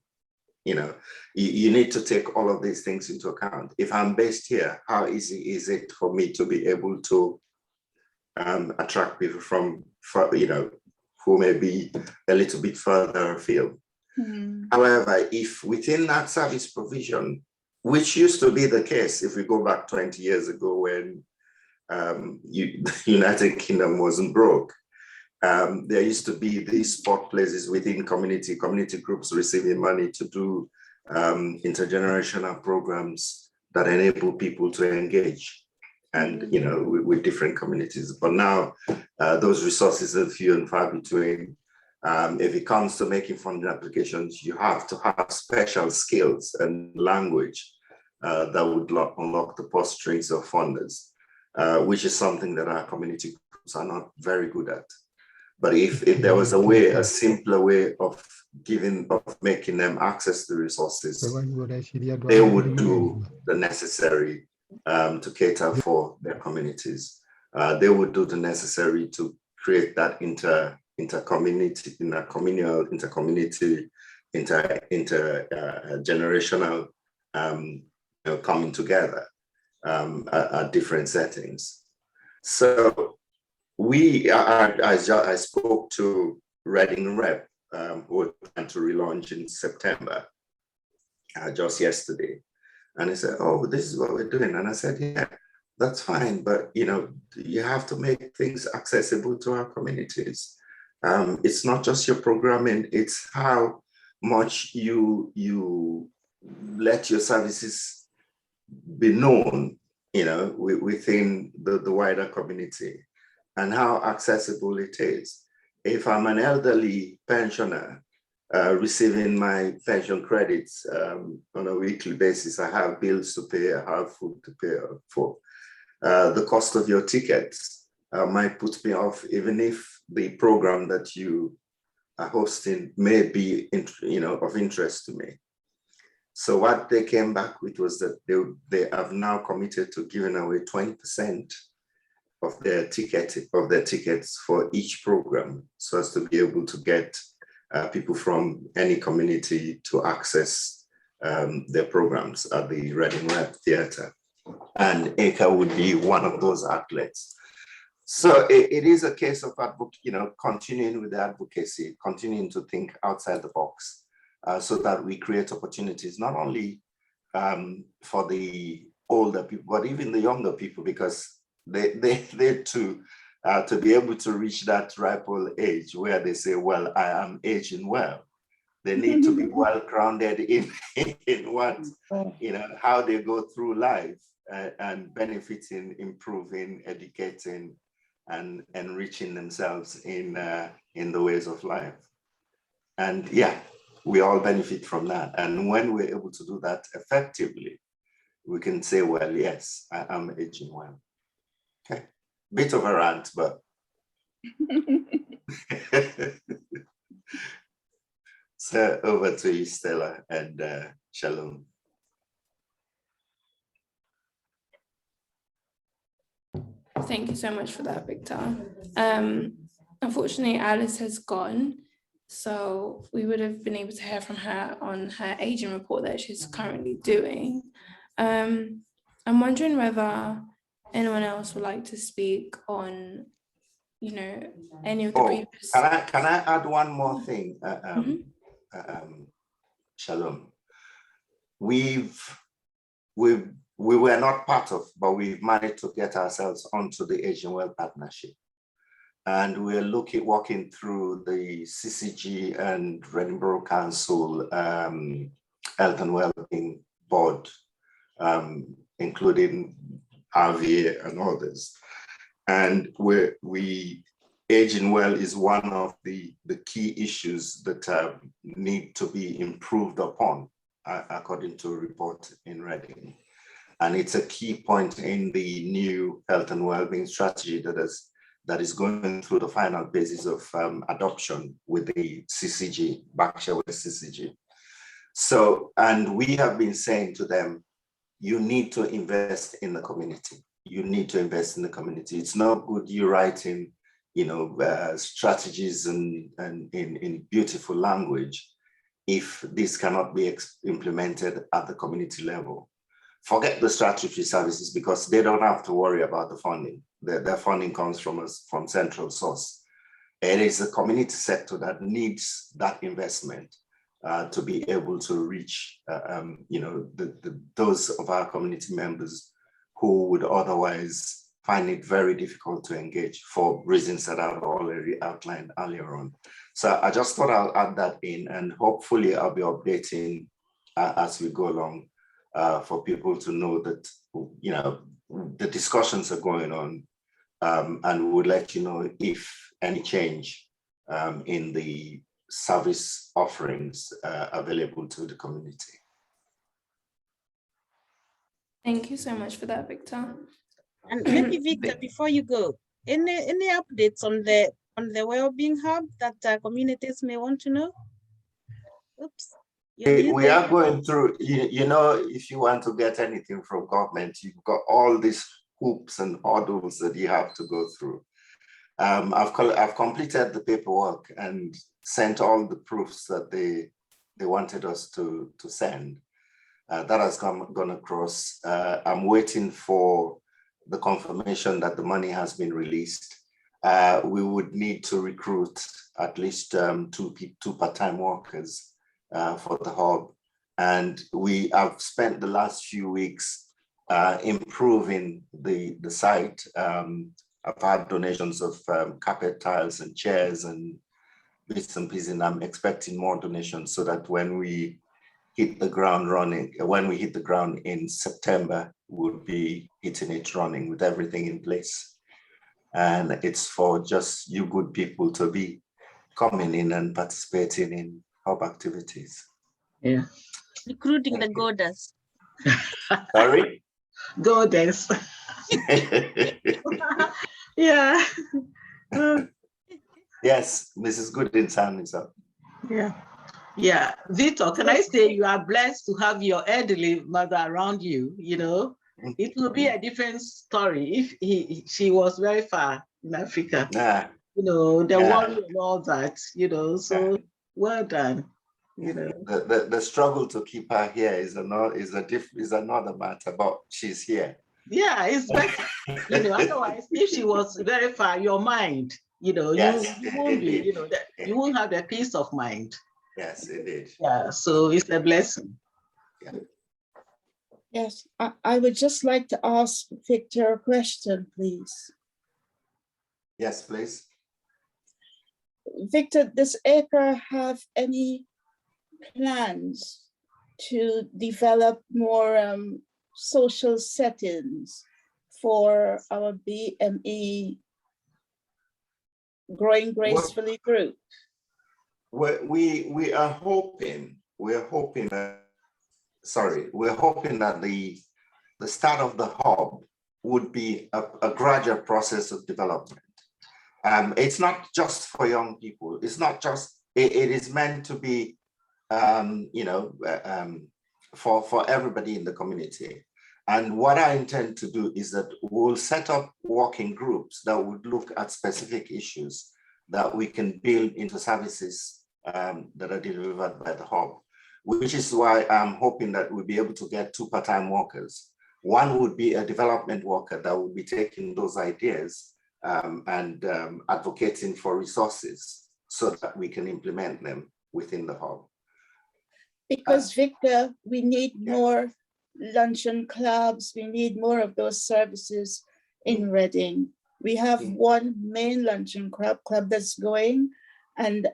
You need to take all of these things into account. If I'm based here, how easy is it for me to be able to attract people from, who may be a little bit further afield? However, if within that service provision, which used to be the case if we go back 20 years ago when the United Kingdom wasn't broke, there used to be these spot places within community groups receiving money to do intergenerational programs that enable people to engage and with different communities. But now those resources are few and far between. If it comes to making funding applications, you have to have special skills and language that would unlock the purse strings of funders, which is something that our community groups are not very good at. But if there was a simpler way of making them access the resources, they would do the necessary to cater for their communities. They would do the necessary to create that intercommunity, intergenerational coming together at different settings. So I spoke to Reading Rep, who are trying to relaunch in September, just yesterday. And he said, oh, this is what we're doing. And I said, yeah, that's fine. But, you have to make things accessible to our communities. It's not just your programming, it's how much you let your services be known, within the wider community, and how accessible it is. If I'm an elderly pensioner receiving my pension credits on a weekly basis, I have bills to pay, I have food to pay for. The cost of your tickets might put me off, even if the program that you are hosting may be of interest to me. So what they came back with was that they have now committed to giving away 20% of their tickets for each program, so as to be able to get people from any community to access their programs at the Reading Rep Theatre. And ACA would be one of those outlets. So it is a case of continuing with the advocacy, continuing to think outside the box, so that we create opportunities not only for the older people, but even the younger people, because they too, to be able to reach that ripe old age where they say, well, I am aging well. They need to be well grounded in what, how they go through life and benefiting, improving, educating, and enriching themselves in the ways of life. And yeah, we all benefit from that. And when we're able to do that effectively, we can say, well, yes, I am aging well. Okay, bit of a rant, but. So over to you, Stella, and Shalom. Thank you so much for that, Victor. Unfortunately, Alice has gone, so we would have been able to hear from her on her aging report that she's currently doing. I'm wondering whether anyone else would like to speak on, any of the previous. Can I add one more thing? Shalom. We were not part of, but we've managed to get ourselves onto the Asian Well Partnership. and we're walking through the CCG and Reading Borough Council Health and Wellbeing Board, including RVA and others. And aging well is one of the key issues that need to be improved upon, according to a report in Reading. And it's a key point in the new health and wellbeing strategy that is going through the final basis of adoption with the CCG, Berkshire West CCG. So, and we have been saying to them, you need to invest in the community. You need to invest in the community. It's not good you writing, strategies and in beautiful language if this cannot be implemented at the community level. Forget the statutory services, because they don't have to worry about the funding. Their funding comes from central source. It is the community sector that needs that investment to be able to reach, those of our community members who would otherwise find it very difficult to engage for reasons that I've already outlined earlier on. So I just thought I'll add that in, and hopefully I'll be updating as we go along for people to know that, the discussions are going on, and we would let you know if any change in the service offerings available to the community. Thank you so much for that, Victor. And maybe Victor, before you go, any updates on the Wellbeing Hub that communities may want to know? Oops. We are going through, if you want to get anything from government, you've got all these hoops and hurdles that you have to go through. I've completed the paperwork and sent all the proofs that they wanted us to send. That has gone across. I'm waiting for the confirmation that the money has been released. We would need to recruit at least two part-time workers for the hub. And we have spent the last few weeks improving the site. I've had donations of carpet tiles and chairs and bits and pieces, and I'm expecting more donations so that when we hit the ground running, when we hit the ground in September, we'll be hitting it running with everything in place. And it's for just you good people to be coming in and participating in hub activities. Yeah. Recruiting the goddess. Sorry? Goddess. Yeah. Yes, Mrs. Goodin's hand is up. Yeah. Yeah. Victor, can I say you are blessed to have your elderly mother around you, It will be a different story if she was very far in Africa. Yeah. The worry and all that, so well done. The struggle to keep her here is another matter, but she's here. Yeah, it's better. Otherwise, if she was very far, your mind, Yes, you won't be, you won't have a peace of mind. Yes, indeed. Yeah, so it's a blessing. Yeah. Yes, I would just like to ask Victor a question, please. Yes, please. Victor, does ACRE have any plans to develop more social settings for our BME Growing Gracefully group? We are hoping that the start of the hub would be a gradual process of development. It's not just for young people. It's not just, it is meant to be, for everybody in the community. And what I intend to do is that we'll set up working groups that would look at specific issues that we can build into services that are delivered by the hub, which is why I'm hoping that we'll be able to get 2 part-time workers. One would be a development worker that would be taking those ideas and advocating for resources so that we can implement them within the hub. Because Victor, we need more luncheon clubs. We need more of those services in Reading. We have one main luncheon club that's going, and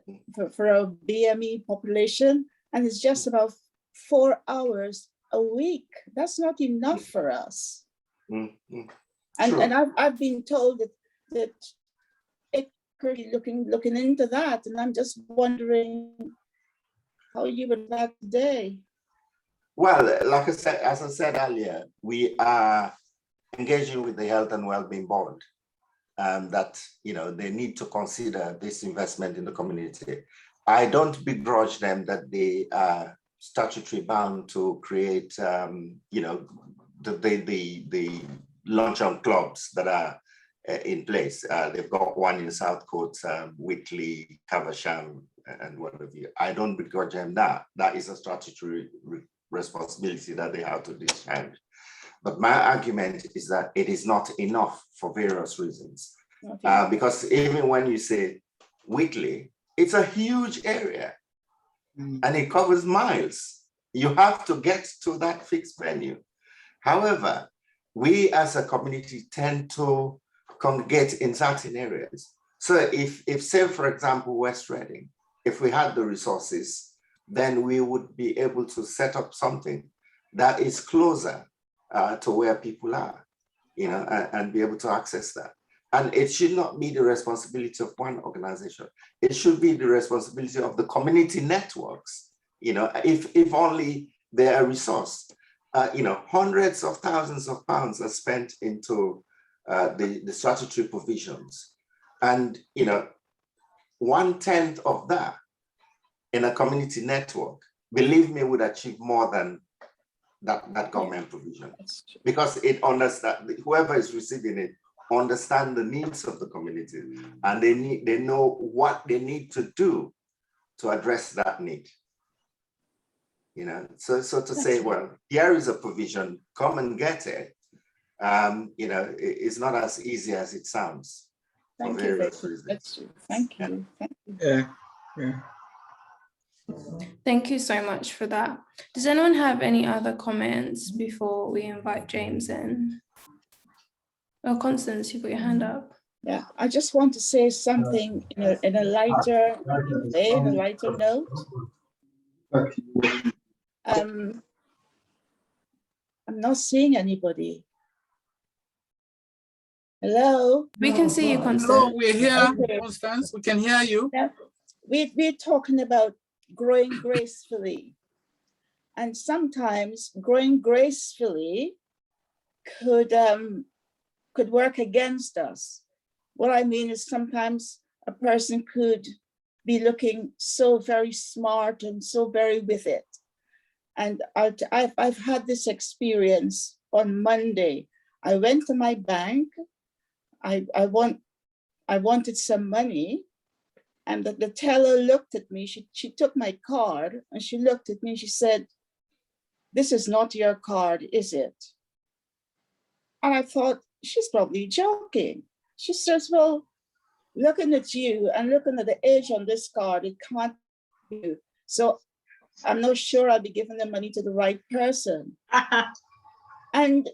for our BME population, and it's just about 4 hours a week. That's not enough for us. And I've been told that it could be looking into that, and I'm just wondering how you would that today. Well, like I said, as I said earlier, we are engaging with the Health and Wellbeing Board, that they need to consider this investment in the community. I don't begrudge them that they are statutory bound to create, the luncheon clubs that are in place. They've got one in South Coast, Whitley, Caversham, and what have you. I don't begrudge them that. That is a statutory responsibility that they have to discharge. But my argument is that it is not enough for various reasons. Because even when you say weekly, it's a huge area and it covers miles. You have to get to that fixed venue. However, we as a community tend to congregate in certain areas. So if say, for example, West Reading, if we had the resources, then we would be able to set up something that is closer to where people are, and be able to access that. And it should not be the responsibility of one organization. It should be the responsibility of the community networks, if only they're a resource. Hundreds of thousands of pounds are spent into the statutory provisions. And, 1/10 of that in a community network, believe me, would achieve more than that government provision, because it understands, whoever is receiving it understand the needs of the community, and they know what they need to do to address that need. So to say, well, here is a provision, come and get it, it's not as easy as it sounds. Thank you. That's true. Thank you. Yeah. Thank you so much for that. Does anyone have any other comments before we invite James in? Oh, Constance, you've got your hand up. Yeah, I just want to say something in a lighter vein, a lighter note. I'm not seeing anybody. Hello? We can see you, Constance. Hello, we're here, Okay. Constance. We can hear you. Yeah. We're talking about growing gracefully. And sometimes growing gracefully could work against us. What I mean is sometimes a person could be looking so very smart and so very with it. And I've had this experience on Monday. I went to my bank. I wanted some money, and the teller looked at me. She took my card and she looked at me and she said, "This is not your card, is it?" And I thought, she's probably joking. She says, "Well, looking at you and looking at the age on this card, it can't be you. So I'm not sure I'll be giving the money to the right person." And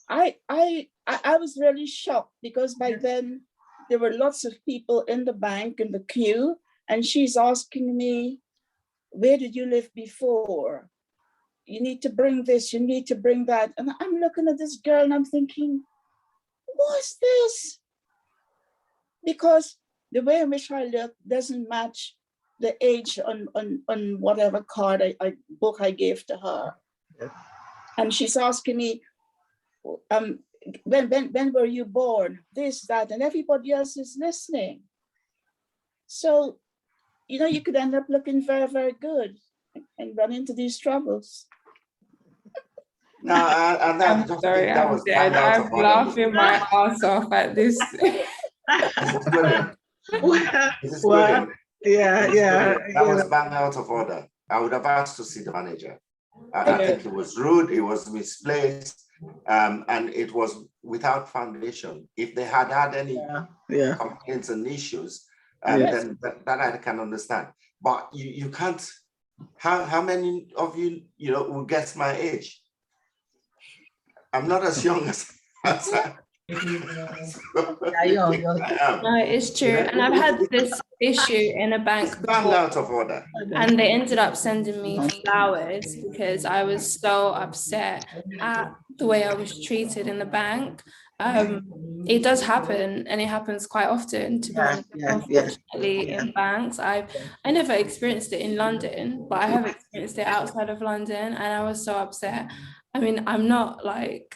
I was really shocked, because by then there were lots of people in the bank in the queue, and she's asking me, "Where did you live before? You need to bring this, you need to bring that." And I'm looking at this girl and I'm thinking, what's this? Because the way in which I look doesn't match the age on whatever card book I gave to her. Yes. And she's asking me, when were you born? This, that, and everybody else is listening. So, you could end up looking very, very good and run into these troubles. No, I'm sorry, I'm dead. I'm laughing my ass off at this. Well, yeah. That was bang out of order. I would have asked to see the manager. I think it was rude, it was misplaced, and it was without foundation. If they had any complaints and issues, then that I can understand. But you can't. How many of you will guess my age? I'm not as young as No, it's true. And I've had this issue in a bank before, out of order. and they ended up sending me flowers because I was so upset at the way I was treated in the bank. It does happen, and it happens quite often, to be honest. Unfortunately, in banks, I never experienced it in London, but I have experienced it outside of London, and I was so upset. I mean, I'm not like,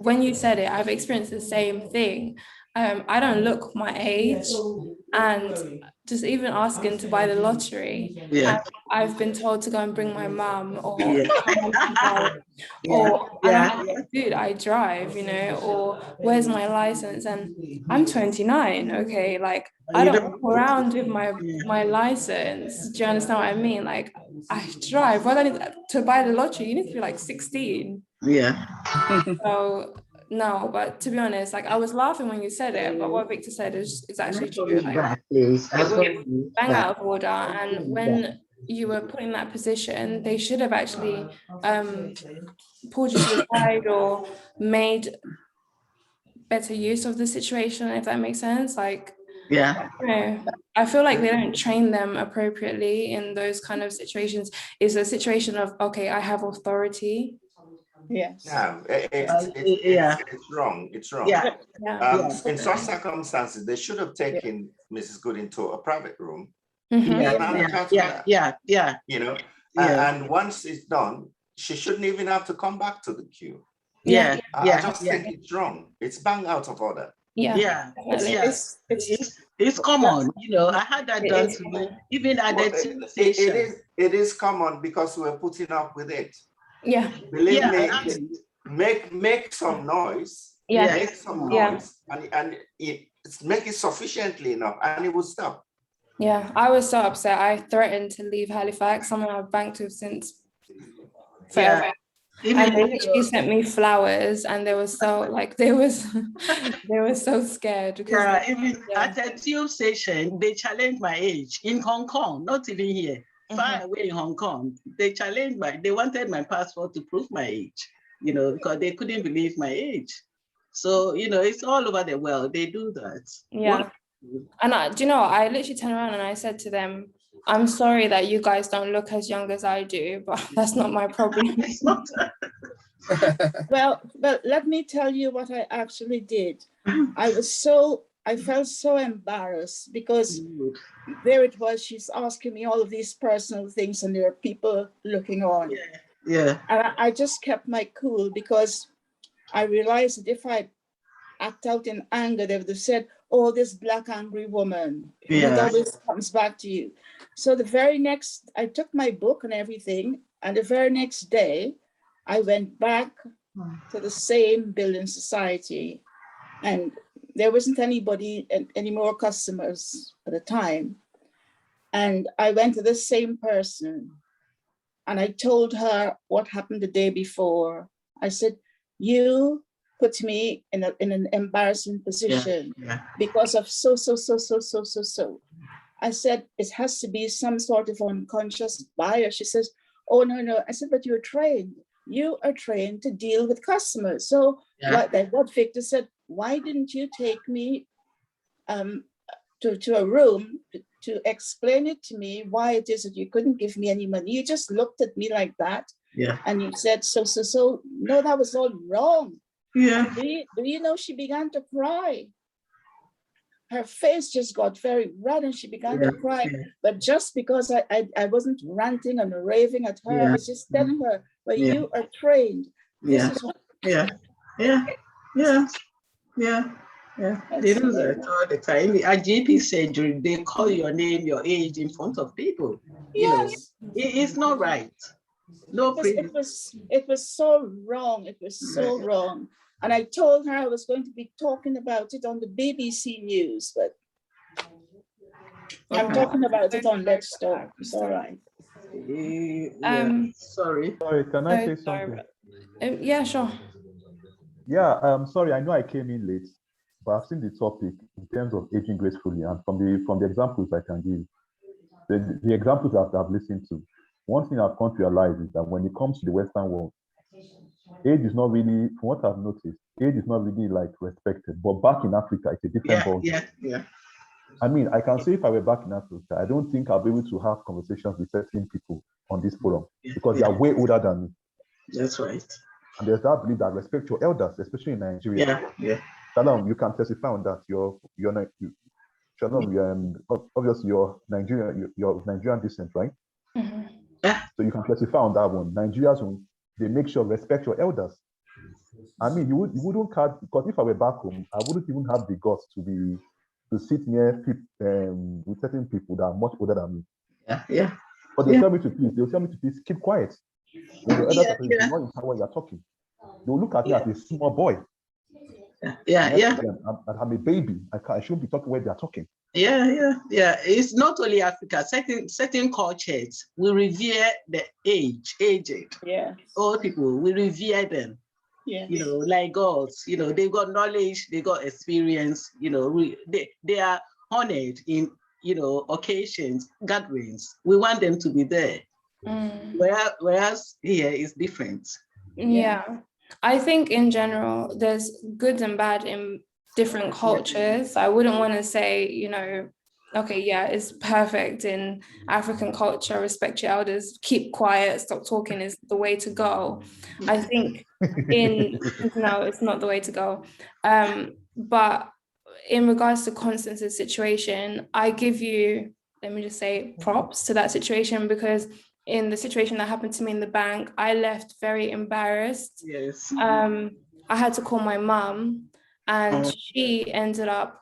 when you said it, I've experienced the same thing. I don't look my age, and just even asking to buy the lottery, I've been told to go and bring my mum, or and I'm like, dude, I drive, you know, or where's my license? And I'm 29, okay, like I don't walk around with my license. Do you understand what I mean? Like, I drive. Well, to buy the lottery, you need to be like 16. So no, but to be honest, like I was laughing when you said it, but what Victor said is actually true. Like, bang out of order, and when you were put in that position, they should have actually pulled you to the side or made better use of the situation, if that makes sense. Like, you know, I feel like they don't train them appropriately in those kind of situations. It's a situation of, okay, I have authority. Yes. Yeah, it's wrong. It's wrong. In such circumstances, they should have taken Mrs. Good into a private room. You know, and once it's done, she shouldn't even have to come back to the queue. I just think it's wrong. It's bang out of order. It's common, you know. I had that done to me, even at the tube station. It is common because we're putting up with it. Believe me, make some noise. Make some noise, and make it sufficiently enough, and it will stop. I was so upset. I threatened to leave Halifax, someone I've banked with since forever. And they literally sent me flowers, and they were so like they were so scared because even at a tube station, they challenged my age in Hong Kong, not even here, far away in Hong Kong. They they wanted my passport to prove my age, you know, because they couldn't believe my age. So, you know, it's all over the world. They do that. And do you know, I literally turned around and I said to them, I'm sorry that you guys don't look as young as I do, but that's not my problem. Well, let me tell you what I actually did. I felt so embarrassed because there it was, she's asking me all of these personal things and there are people looking on. And I just kept my cool because I realized that if I act out in anger, they would have said, oh, this black angry woman, it always comes back to you. So I took my book and everything, and the very next day, I went back to the same building society, and there wasn't any more customers at the time. And I went to the same person, and I told her what happened the day before. I said, you put me in an embarrassing position because of so. I said, it has to be some sort of unconscious bias. She says, oh, no. I said, but you're trained. You are trained to deal with customers. So what Victor said, why didn't you take me to a room to explain it to me why it is that you couldn't give me any money? You just looked at me like that. And you said, so. No, that was all wrong. Do you know, she began to cry. Her face just got very red and she began to cry. But just because I wasn't ranting and raving at her, I was just telling her, well, you are trained. This is what... They do that all the time. At GP surgery, they call your name, your age in front of people. You know, it's not right. It was so wrong. It was so wrong. And I told her I was going to be talking about it on the BBC News, but I'm talking about it on Let's Talk. It's all right. Sorry, can I say something? Yeah, sure. Yeah, sorry, I know I came in late, but I've seen the topic in terms of aging gracefully, and from the examples I can give, the examples that I've listened to, one thing I've come to realize is that when it comes to the Western world, age is not really, from what I've noticed, age is not really like respected. But back in Africa, it's a different ball. Yeah. I mean, I can say if I were back in Africa, I don't think I'll be able to have conversations with certain people on this forum because they are way older than me. That's right. And there's that belief that respect your elders, especially in Nigeria. Yeah. Shalom, you can testify on that. Shalom, obviously you're Nigerian, you're Nigerian descent, right? Mm-hmm. Yeah. So you can testify on that one. Nigerians, they make sure respect your elders. I mean, you wouldn't have, because if I were back home, I wouldn't even have the guts to sit near people with certain people that are much older than me. Yeah. But they'll tell me to please keep quiet. When your elders are talking, you're not in power, you're talking. They'll look at me as a small boy. Yeah. I'm a baby. I shouldn't be talking where they're talking. Yeah. It's not only Africa. Certain cultures, we revere the aged. Yeah. Old people, we revere them. Yeah. Like gods. They got knowledge, they got experience. They are honored in occasions, gatherings. We want them to be there. Whereas here is different. Yeah. I think in general, there's good and bad in different cultures. I wouldn't want to say, okay, yeah, it's perfect in African culture, respect your elders, keep quiet, stop talking is the way to go. I think no, it's not the way to go. But in regards to Constance's situation, I give you, let me just say, props to that situation, because in the situation that happened to me in the bank, I left very embarrassed. Yes. I had to call my mum, and she ended up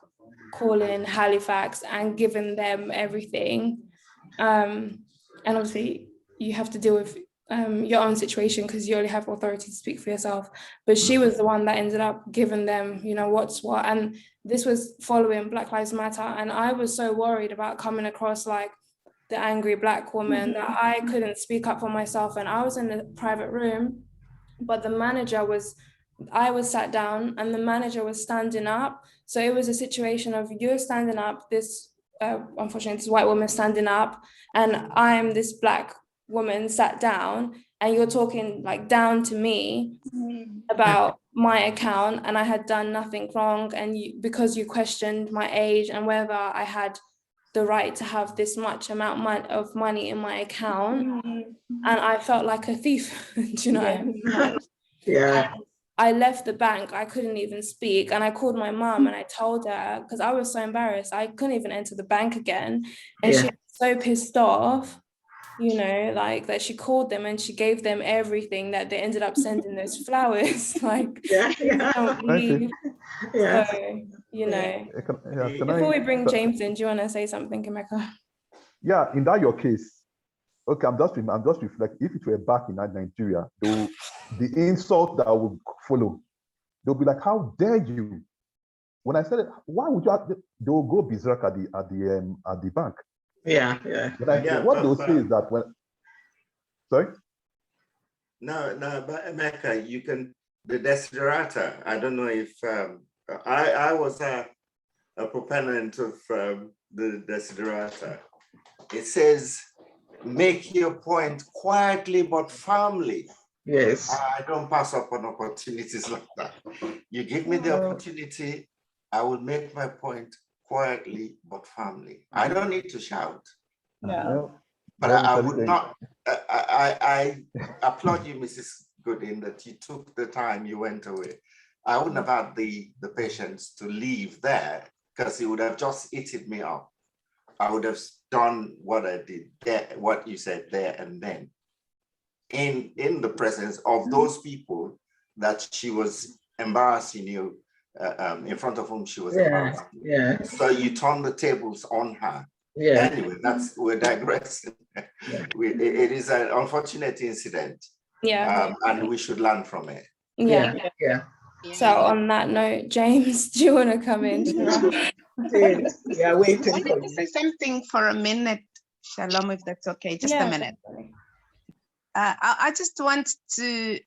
calling Halifax and giving them everything. And obviously you have to deal with your own situation because you only have authority to speak for yourself. But she was the one that ended up giving them, what's what. And this was following Black Lives Matter. And I was so worried about coming across like the angry Black woman that I couldn't speak up for myself. And I was in a private room, but I was sat down and the manager was standing up. So it was a situation of you're standing up, unfortunately, this white woman standing up, and I'm this Black woman sat down, and you're talking like down to me about my account, and I had done nothing wrong. And because you questioned my age and whether I had the right to have this much amount of money in my account, and I felt like a thief. Do you know what I mean? Like, yeah. I left the bank, I couldn't even speak, and I called my mom and I told her, because I was so embarrassed, I couldn't even enter the bank again. And she was so pissed off, like that she called them and she gave them everything, that they ended up sending those flowers, like, don't leave. So, before we bring James in, do you want to say something, Emeka? Yeah, in that your case, okay, I'm just reflecting. If it were back in Nigeria, the insult that would follow, they'll be like, "How dare you?" When I said it, why would you? They will go berserk at the bank. Yeah. What they'll say is that when. Sorry. No, but Emeka, you can the desiderata. I don't know if I was a proponent of the desiderata. It says, make your point quietly but firmly. Yes. I don't pass up on opportunities like that. You give me the opportunity, I will make my point quietly but firmly. I don't need to shout. No. But I would not, I applaud you, Mrs. Goodin, that you took the time, you went away. I wouldn't have had the patience to leave there because it would have just eaten me up. I would have done what I did there, what you said there and then, in the presence of those people that she was embarrassing you, in front of whom she was embarrassing you. Yeah. So you turned the tables on her. Yeah. Anyway, we're digressing. It is an unfortunate incident. Yeah. And we should learn from it. Yeah. So on that note, James, do you want to come in? Yeah, waiting. I wanted to say something for a minute, Shalom, if that's okay, just a minute. I just want to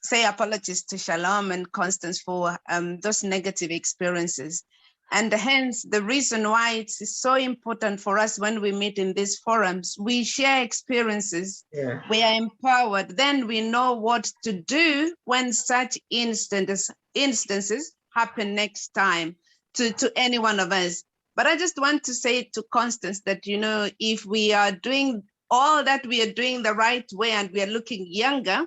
say apologies to Shalom and Constance for those negative experiences. And hence the reason why it's so important for us when we meet in these forums, we share experiences, we are empowered, then we know what to do when such instances happen next time to any one of us. But I just want to say to Constance that, you know, if we are doing all that we are doing the right way and we are looking younger,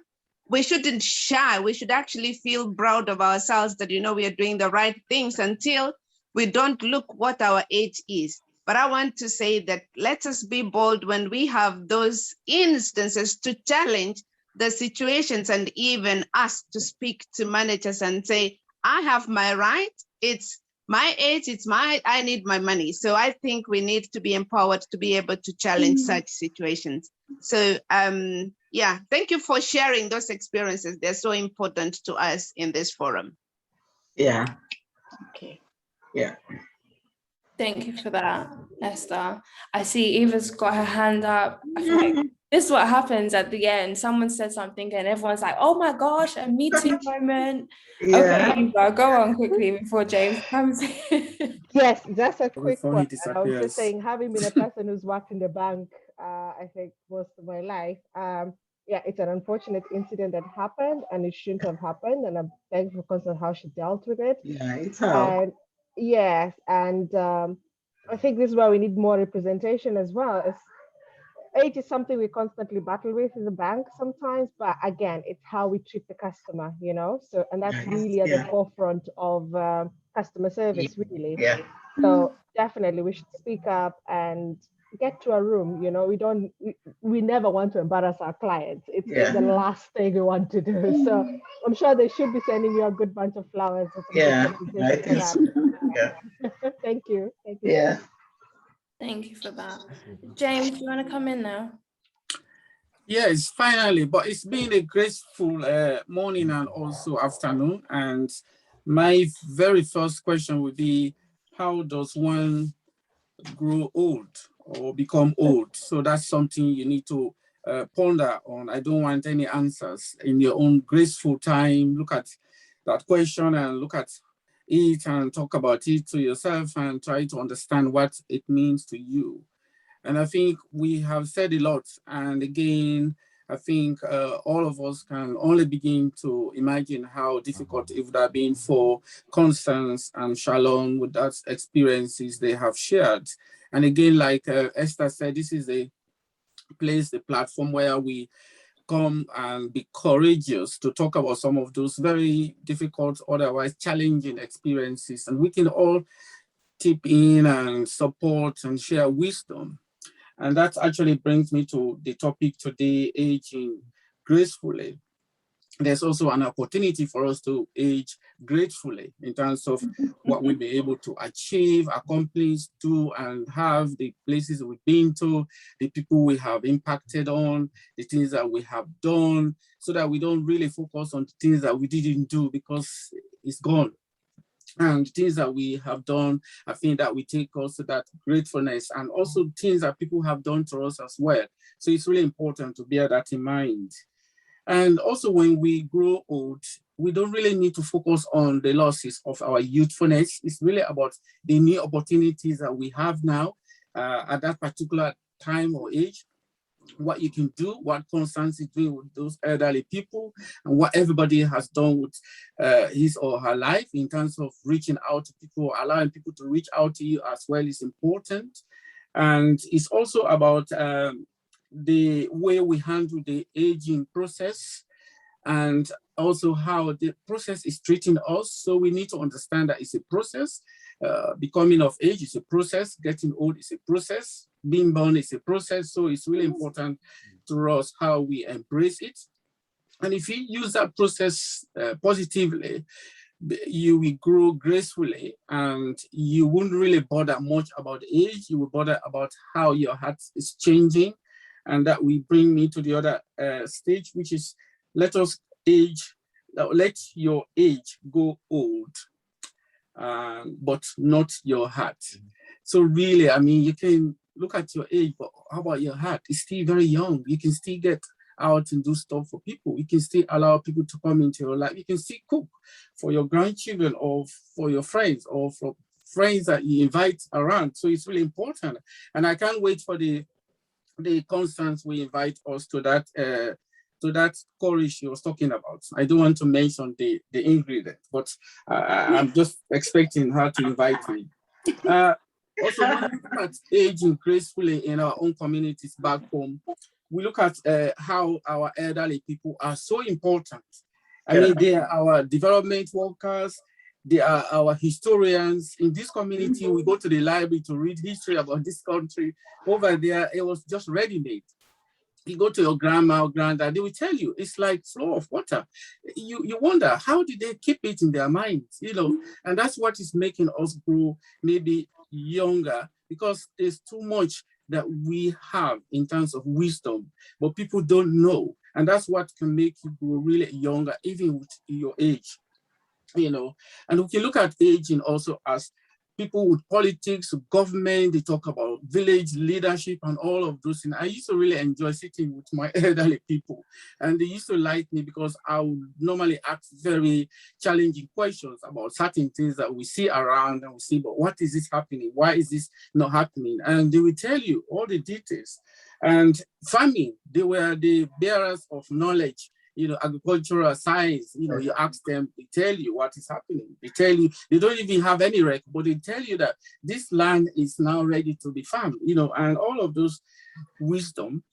we shouldn't shy. We should actually feel proud of ourselves that, you know, we are doing the right things until we don't look what our age is. But I want to say that let us be bold when we have those instances to challenge the situations, and even us to speak to managers and say, I have my right, it's my age, I need my money. So I think we need to be empowered to be able to challenge such situations. So yeah, thank you for sharing those experiences. They're so important to us in this forum. Yeah. Okay. Yeah. Thank you for that, Esther. I see Eva's got her hand up. I feel like this is what happens at the end. Someone said something and everyone's like, oh my gosh, a meeting moment. Yeah. Okay, Eva, go on quickly before James comes in. Yes, just a quick Before one. he And I was just disappears. saying, having been a person who's worked in the bank, I think most of my life, yeah, it's an unfortunate incident that happened and it shouldn't have happened. And I'm thankful for how she dealt with it. Yeah, it's how. And yes, and I think this is why we need more representation as well. Age is something we constantly battle with in the bank sometimes, but again, it's how we treat the customer, you know. So, and that's really at the forefront of customer service, really. Yeah. So definitely, we should speak up and get to a room. You know, we never want to embarrass our clients. It's the last thing we want to do. So I'm sure they should be sending you a good bunch of flowers or some Yeah, good I compensation for think that. so. Yeah. Thank you. Thank you. Yeah. Thank you for that. James, do you want to come in now? Yes, finally, but it's been a graceful morning and also afternoon. And my very first question would be, how does one grow old or become old? So that's something you need to ponder on. I don't want any answers. In your own graceful time, look at that question and look at it and talk about it to yourself and try to understand what it means to you. And I think we have said a lot. And again, I think all of us can only begin to imagine how difficult it would have been for Constance and Shalom with that experiences they have shared. And again, like Esther said, this is a place, the platform where we come and be courageous to talk about some of those very difficult, otherwise challenging experiences. And we can all tip in and support and share wisdom. And that actually brings me to the topic today, aging gracefully. There's also an opportunity for us to age gratefully in terms of what we'll be able to achieve, accomplish, do, and have, the places we've been to, the people we have impacted on, the things that we have done, so that we don't really focus on the things that we didn't do because it's gone. And things that we have done, I think that we take also that gratefulness and also things that people have done to us as well. So it's really important to bear that in mind. And also when we grow old, we don't really need to focus on the losses of our youthfulness. It's really about the new opportunities that we have now at that particular time or age, what you can do, what Constance is doing with those elderly people, and what everybody has done with his or her life in terms of reaching out to people, allowing people to reach out to you as well is important. And it's also about the way we handle the aging process and also how the process is treating us. So we need to understand that it's a process. Becoming of age is a process. Getting old is a process. Being born is a process. So it's really important to us how we embrace it. And if you use that process positively, you will grow gracefully and you won't really bother much about age. You will bother about how your heart is changing. And that will bring me to the other stage, which is let your age go old, but not your heart. So really, I mean, you can look at your age, but how about your heart? It's still very young. You can still get out and do stuff for people. You can still allow people to come into your life. You can still cook for your grandchildren or for your friends or friends that you invite around. So it's really important. And I can't wait for the Constance will invite us to that curry she was talking about. I don't want to mention the ingredient, but I'm just expecting her to invite me. Also, when we look at aging gracefully in our own communities back home, we look at how our elderly people are so important. I mean, they are our development workers, they are our historians. In this community, we go to the library to read history about this country. Over there, it was just ready-made. You go to your grandma or granddad, they will tell you, it's like flow of water. You wonder, how did they keep it in their minds? And that's what is making us grow maybe younger, because there's too much that we have in terms of wisdom, but people don't know. And that's what can make you grow really younger, even with your age. And we can look at aging also as people with politics, government, they talk about village leadership and all of those things. I used to really enjoy sitting with my elderly people, and they used to like me because I would normally ask very challenging questions about certain things that we see around, and we see, but what is this happening? Why is this not happening? And they will tell you all the details. And farming, they were the bearers of knowledge. Agricultural science, you ask them, they tell you what is happening. They tell you, they don't even have any record, but they tell you that this land is now ready to be farmed, and all of those wisdom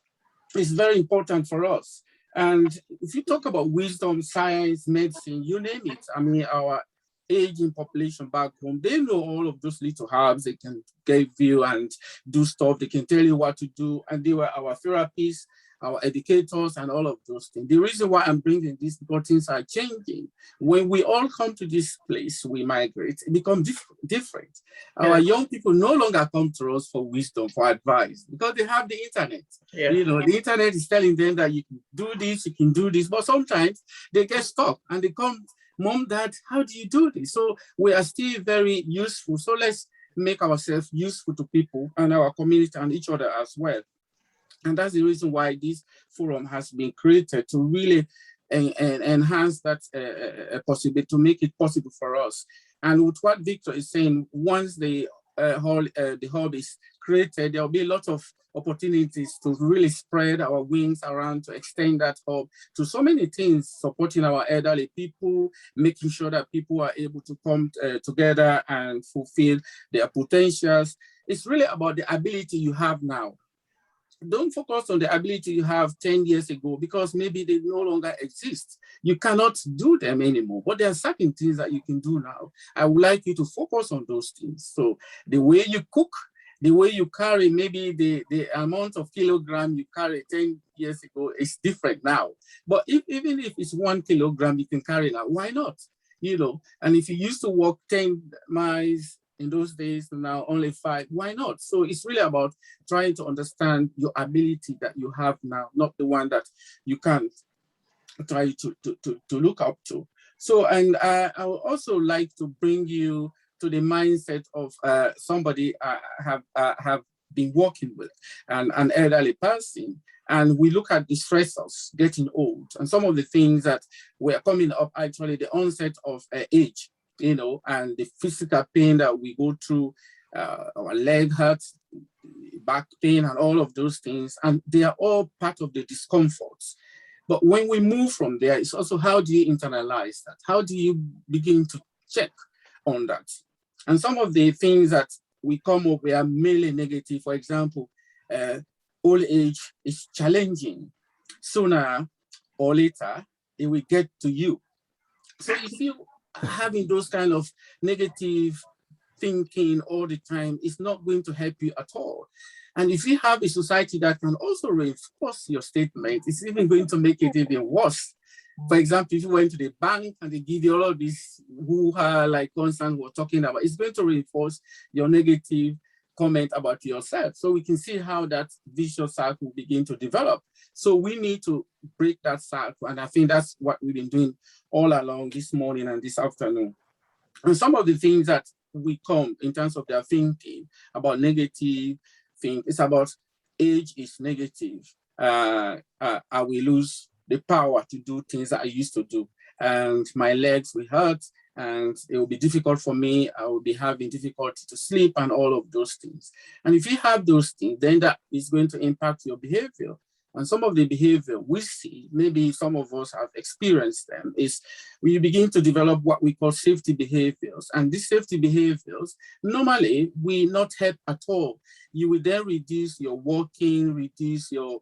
is very important for us. And if you talk about wisdom, science, medicine, you name it, I mean, our aging population back home, they know all of those little herbs. They can give you and do stuff. They can tell you what to do. And they were our therapists, our educators, and all of those things. The reason why I'm bringing this, because things are changing. When we all come to this place, we migrate, it becomes different. Our young people no longer come to us for wisdom, for advice, because they have the internet. The internet is telling them that you can do this, you can do this, but sometimes they get stuck and they come, Mom, Dad, how do you do this? So we are still very useful. So let's make ourselves useful to people and our community and each other as well. And that's the reason why this forum has been created, to really enhance that possibility, to make it possible for us. And with what Victor is saying, once the hub is created, there will be a lot of opportunities to really spread our wings around, to extend that hub to so many things, supporting our elderly people, making sure that people are able to come together and fulfill their potentials. It's really about the ability you have now. Don't focus on the ability you have 10 years ago, because maybe they no longer exist. You cannot do them anymore, but there are certain things that you can do now. I would like you to focus on those things. So the way you cook, the way you carry, maybe the amount of kilogram you carry 10 years ago is different now. But even if it's 1 kilogram you can carry now, why not? And if you used to walk 10 miles in those days, now only 5, why not? So it's really about trying to understand your ability that you have now, not the one that you can't try to look up to. So, and I would also like to bring you to the mindset of somebody I have been working with, an elderly person. And we look at the stressors, getting old, and some of the things that were coming up, actually the onset of age, and the physical pain that we go through, our leg hurts, back pain, and all of those things. And they are all part of the discomforts. But when we move from there, it's also, how do you internalize that? How do you begin to check on that? And some of the things that we come up with are mainly negative. For example, old age is challenging. Sooner or later, it will get to you. So if you having those kind of negative thinking all the time, is not going to help you at all. And if you have a society that can also reinforce your statement, it's even going to make it even worse. For example, if you went to the bank and they give you all of this hoo-ha, like Constance was talking about, it's going to reinforce your negative comment about yourself. So we can see how that vicious cycle begin to develop. So we need to break that cycle. And I think that's what we've been doing all along this morning and this afternoon. And some of the things that we come in terms of their thinking about negative things, it's about age is negative. I will lose the power to do things that I used to do. And my legs will hurt. and it will be difficult for me. I will be having difficulty to sleep and all of those things. And if you have those things, then that is going to impact your behavior. And some of the behavior we see, maybe some of us have experienced them, is when you begin to develop what we call safety behaviors. And these safety behaviors, normally will not help at all. You will then reduce your walking, reduce your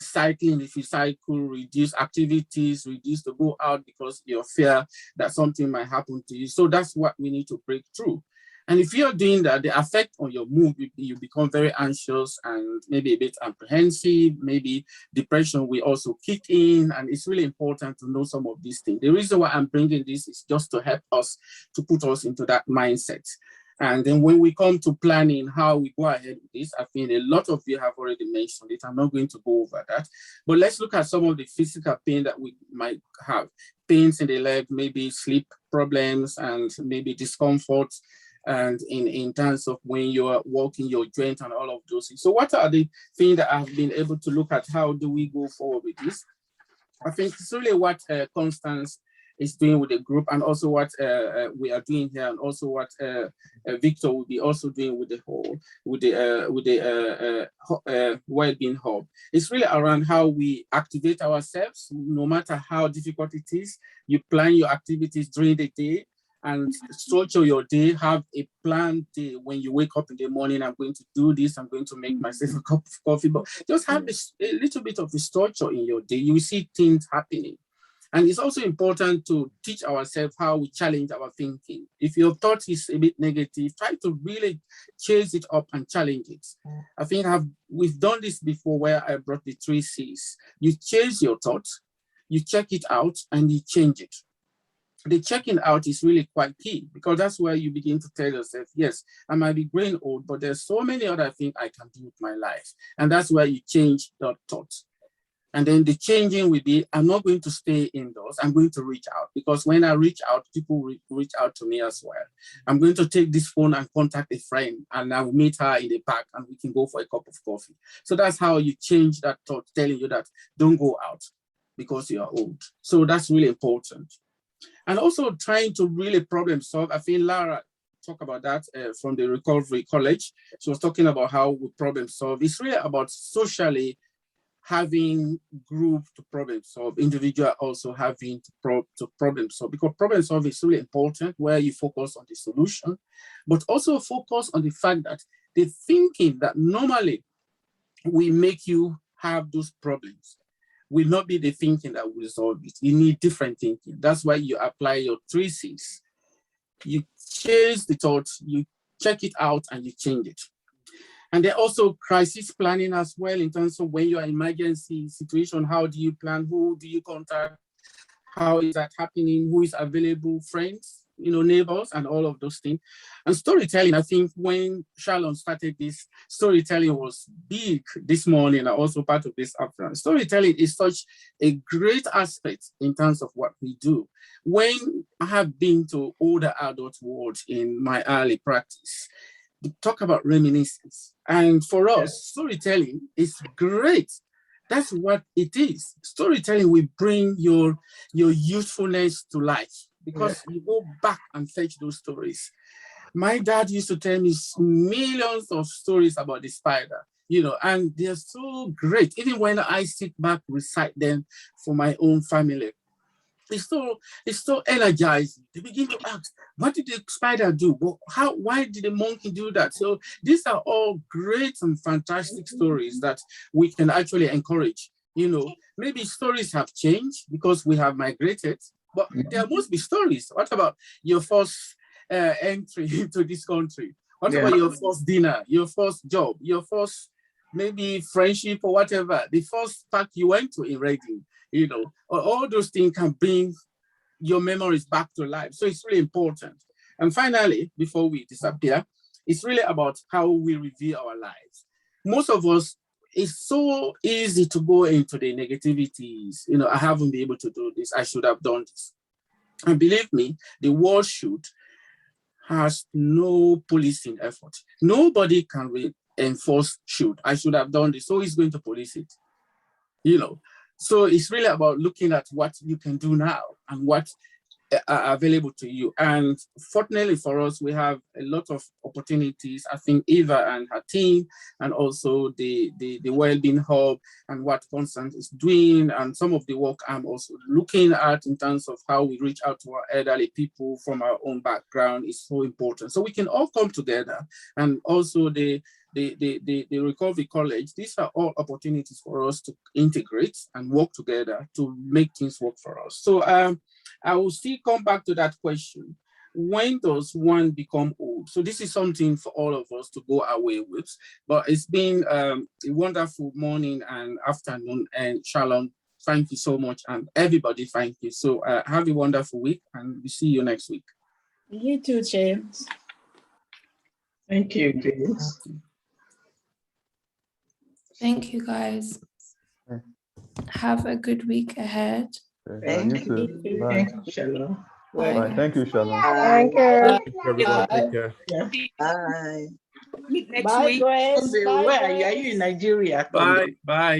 cycling if you cycle, reduce activities, reduce to go out because you fear that something might happen to you. So that's what we need to break through. And if you're doing that, the effect on your mood, you become very anxious and maybe a bit apprehensive, maybe depression will also kick in. And it's really important to know some of these things. The reason why I'm bringing this is just to help us, to put us into that mindset. And then when we come to planning how we go ahead with this, I think a lot of you have already mentioned it. I'm not going to go over that, but let's look at some of the physical pain that we might have. Pains in the leg, maybe sleep problems and maybe discomfort, and in terms of when you're walking your joint and all of those things. So what are the things that I've been able to look at? How do we go forward with this? I think it's really what Constance is doing with the group, and also what we are doing here, and also what Victor will be also doing with the whole, with the wellbeing hub. It's really around how we activate ourselves, no matter how difficult it is. You plan your activities during the day and structure your day, have a planned day. When you wake up in the morning, I'm going to do this, I'm going to make myself a cup of coffee, but just have a little bit of a structure in your day. You will see things happening. And it's also important to teach ourselves how we challenge our thinking. If your thought is a bit negative, try to really chase it up and challenge it. I think we've done this before, where I brought the 3 C's. You chase your thoughts, you check it out, and you change it. The checking out is really quite key, because that's where you begin to tell yourself, yes, I might be growing old, but there's so many other things I can do with my life. And that's where you change that thought. And then the changing will be, I'm not going to stay indoors, I'm going to reach out, because when I reach out, people reach out to me as well. I'm going to take this phone and contact a friend, and I will meet her in the park and we can go for a cup of coffee. So that's how you change that thought, telling you that don't go out because you are old. So that's really important. And also trying to really problem solve. I think Lara talked about that from the Recovery College. She was talking about how we problem solve. It's really about socially having group to problem solve, individual also having to problem solve, because problem solve is really important, where you focus on the solution, but also focus on the fact that the thinking that normally will make you have those problems will not be the thinking that will solve it. You need different thinking. That's why you apply your 3 C's. You chase the thoughts, you check it out, and you change it. And then also crisis planning as well, in terms of when you're in emergency situation, how do you plan? Who do you contact? How is that happening? Who is available? Friends, neighbors, and all of those things. And storytelling, I think when Shalom started this, storytelling was big this morning, and also part of this afternoon. Storytelling is such a great aspect in terms of what we do. When I have been to older adult world in my early practice, we talk about reminiscence. And for us, storytelling is great. That's what it is. Storytelling will bring your youthfulness to life, because you go back and fetch those stories. My dad used to tell me millions of stories about the spider, and they're so great. Even when I sit back, recite them for my own family, it's so energizing. They begin to ask, what did the spider do? Well, why did the monkey do that? So these are all great and fantastic stories that we can actually encourage. Maybe stories have changed because we have migrated, but there must be stories. What about your first entry into this country? What about your first dinner, your first job, your first maybe friendship or whatever, the first park you went to in Reading? All those things can bring your memories back to life. So it's really important. And finally, before we disappear, it's really about how we review our lives. Most of us, it's so easy to go into the negativities. I haven't been able to do this. I should have done this. And believe me, the world has no policing effort. Nobody can enforce should. I should have done this. So he's going to police it. So it's really about looking at what you can do now and what are available to you. And fortunately for us, we have a lot of opportunities. I think Eva and her team, and also the Wellbeing Hub and what Constant is doing, and some of the work I'm also looking at in terms of how we reach out to our elderly people from our own background is so important. So we can all come together, and also the Recovery College. These are all opportunities for us to integrate and work together to make things work for us. So I will still come back to that question. When does one become old? So this is something for all of us to go away with, but it's been a wonderful morning and afternoon. And Shalom, thank you so much. And everybody, thank you. So have a wonderful week, and we see you next week. You too, James. Thank you, James. Thank you, guys. Have a good week ahead. You too. Bye. Thank you, Shalom. Bye. Thank you, Shalom. Thank you. Everybody, take care. Bye. Next Bye, week. Grace. Bye, Where are you? Are Grace. you in Nigeria? Bye. Bye.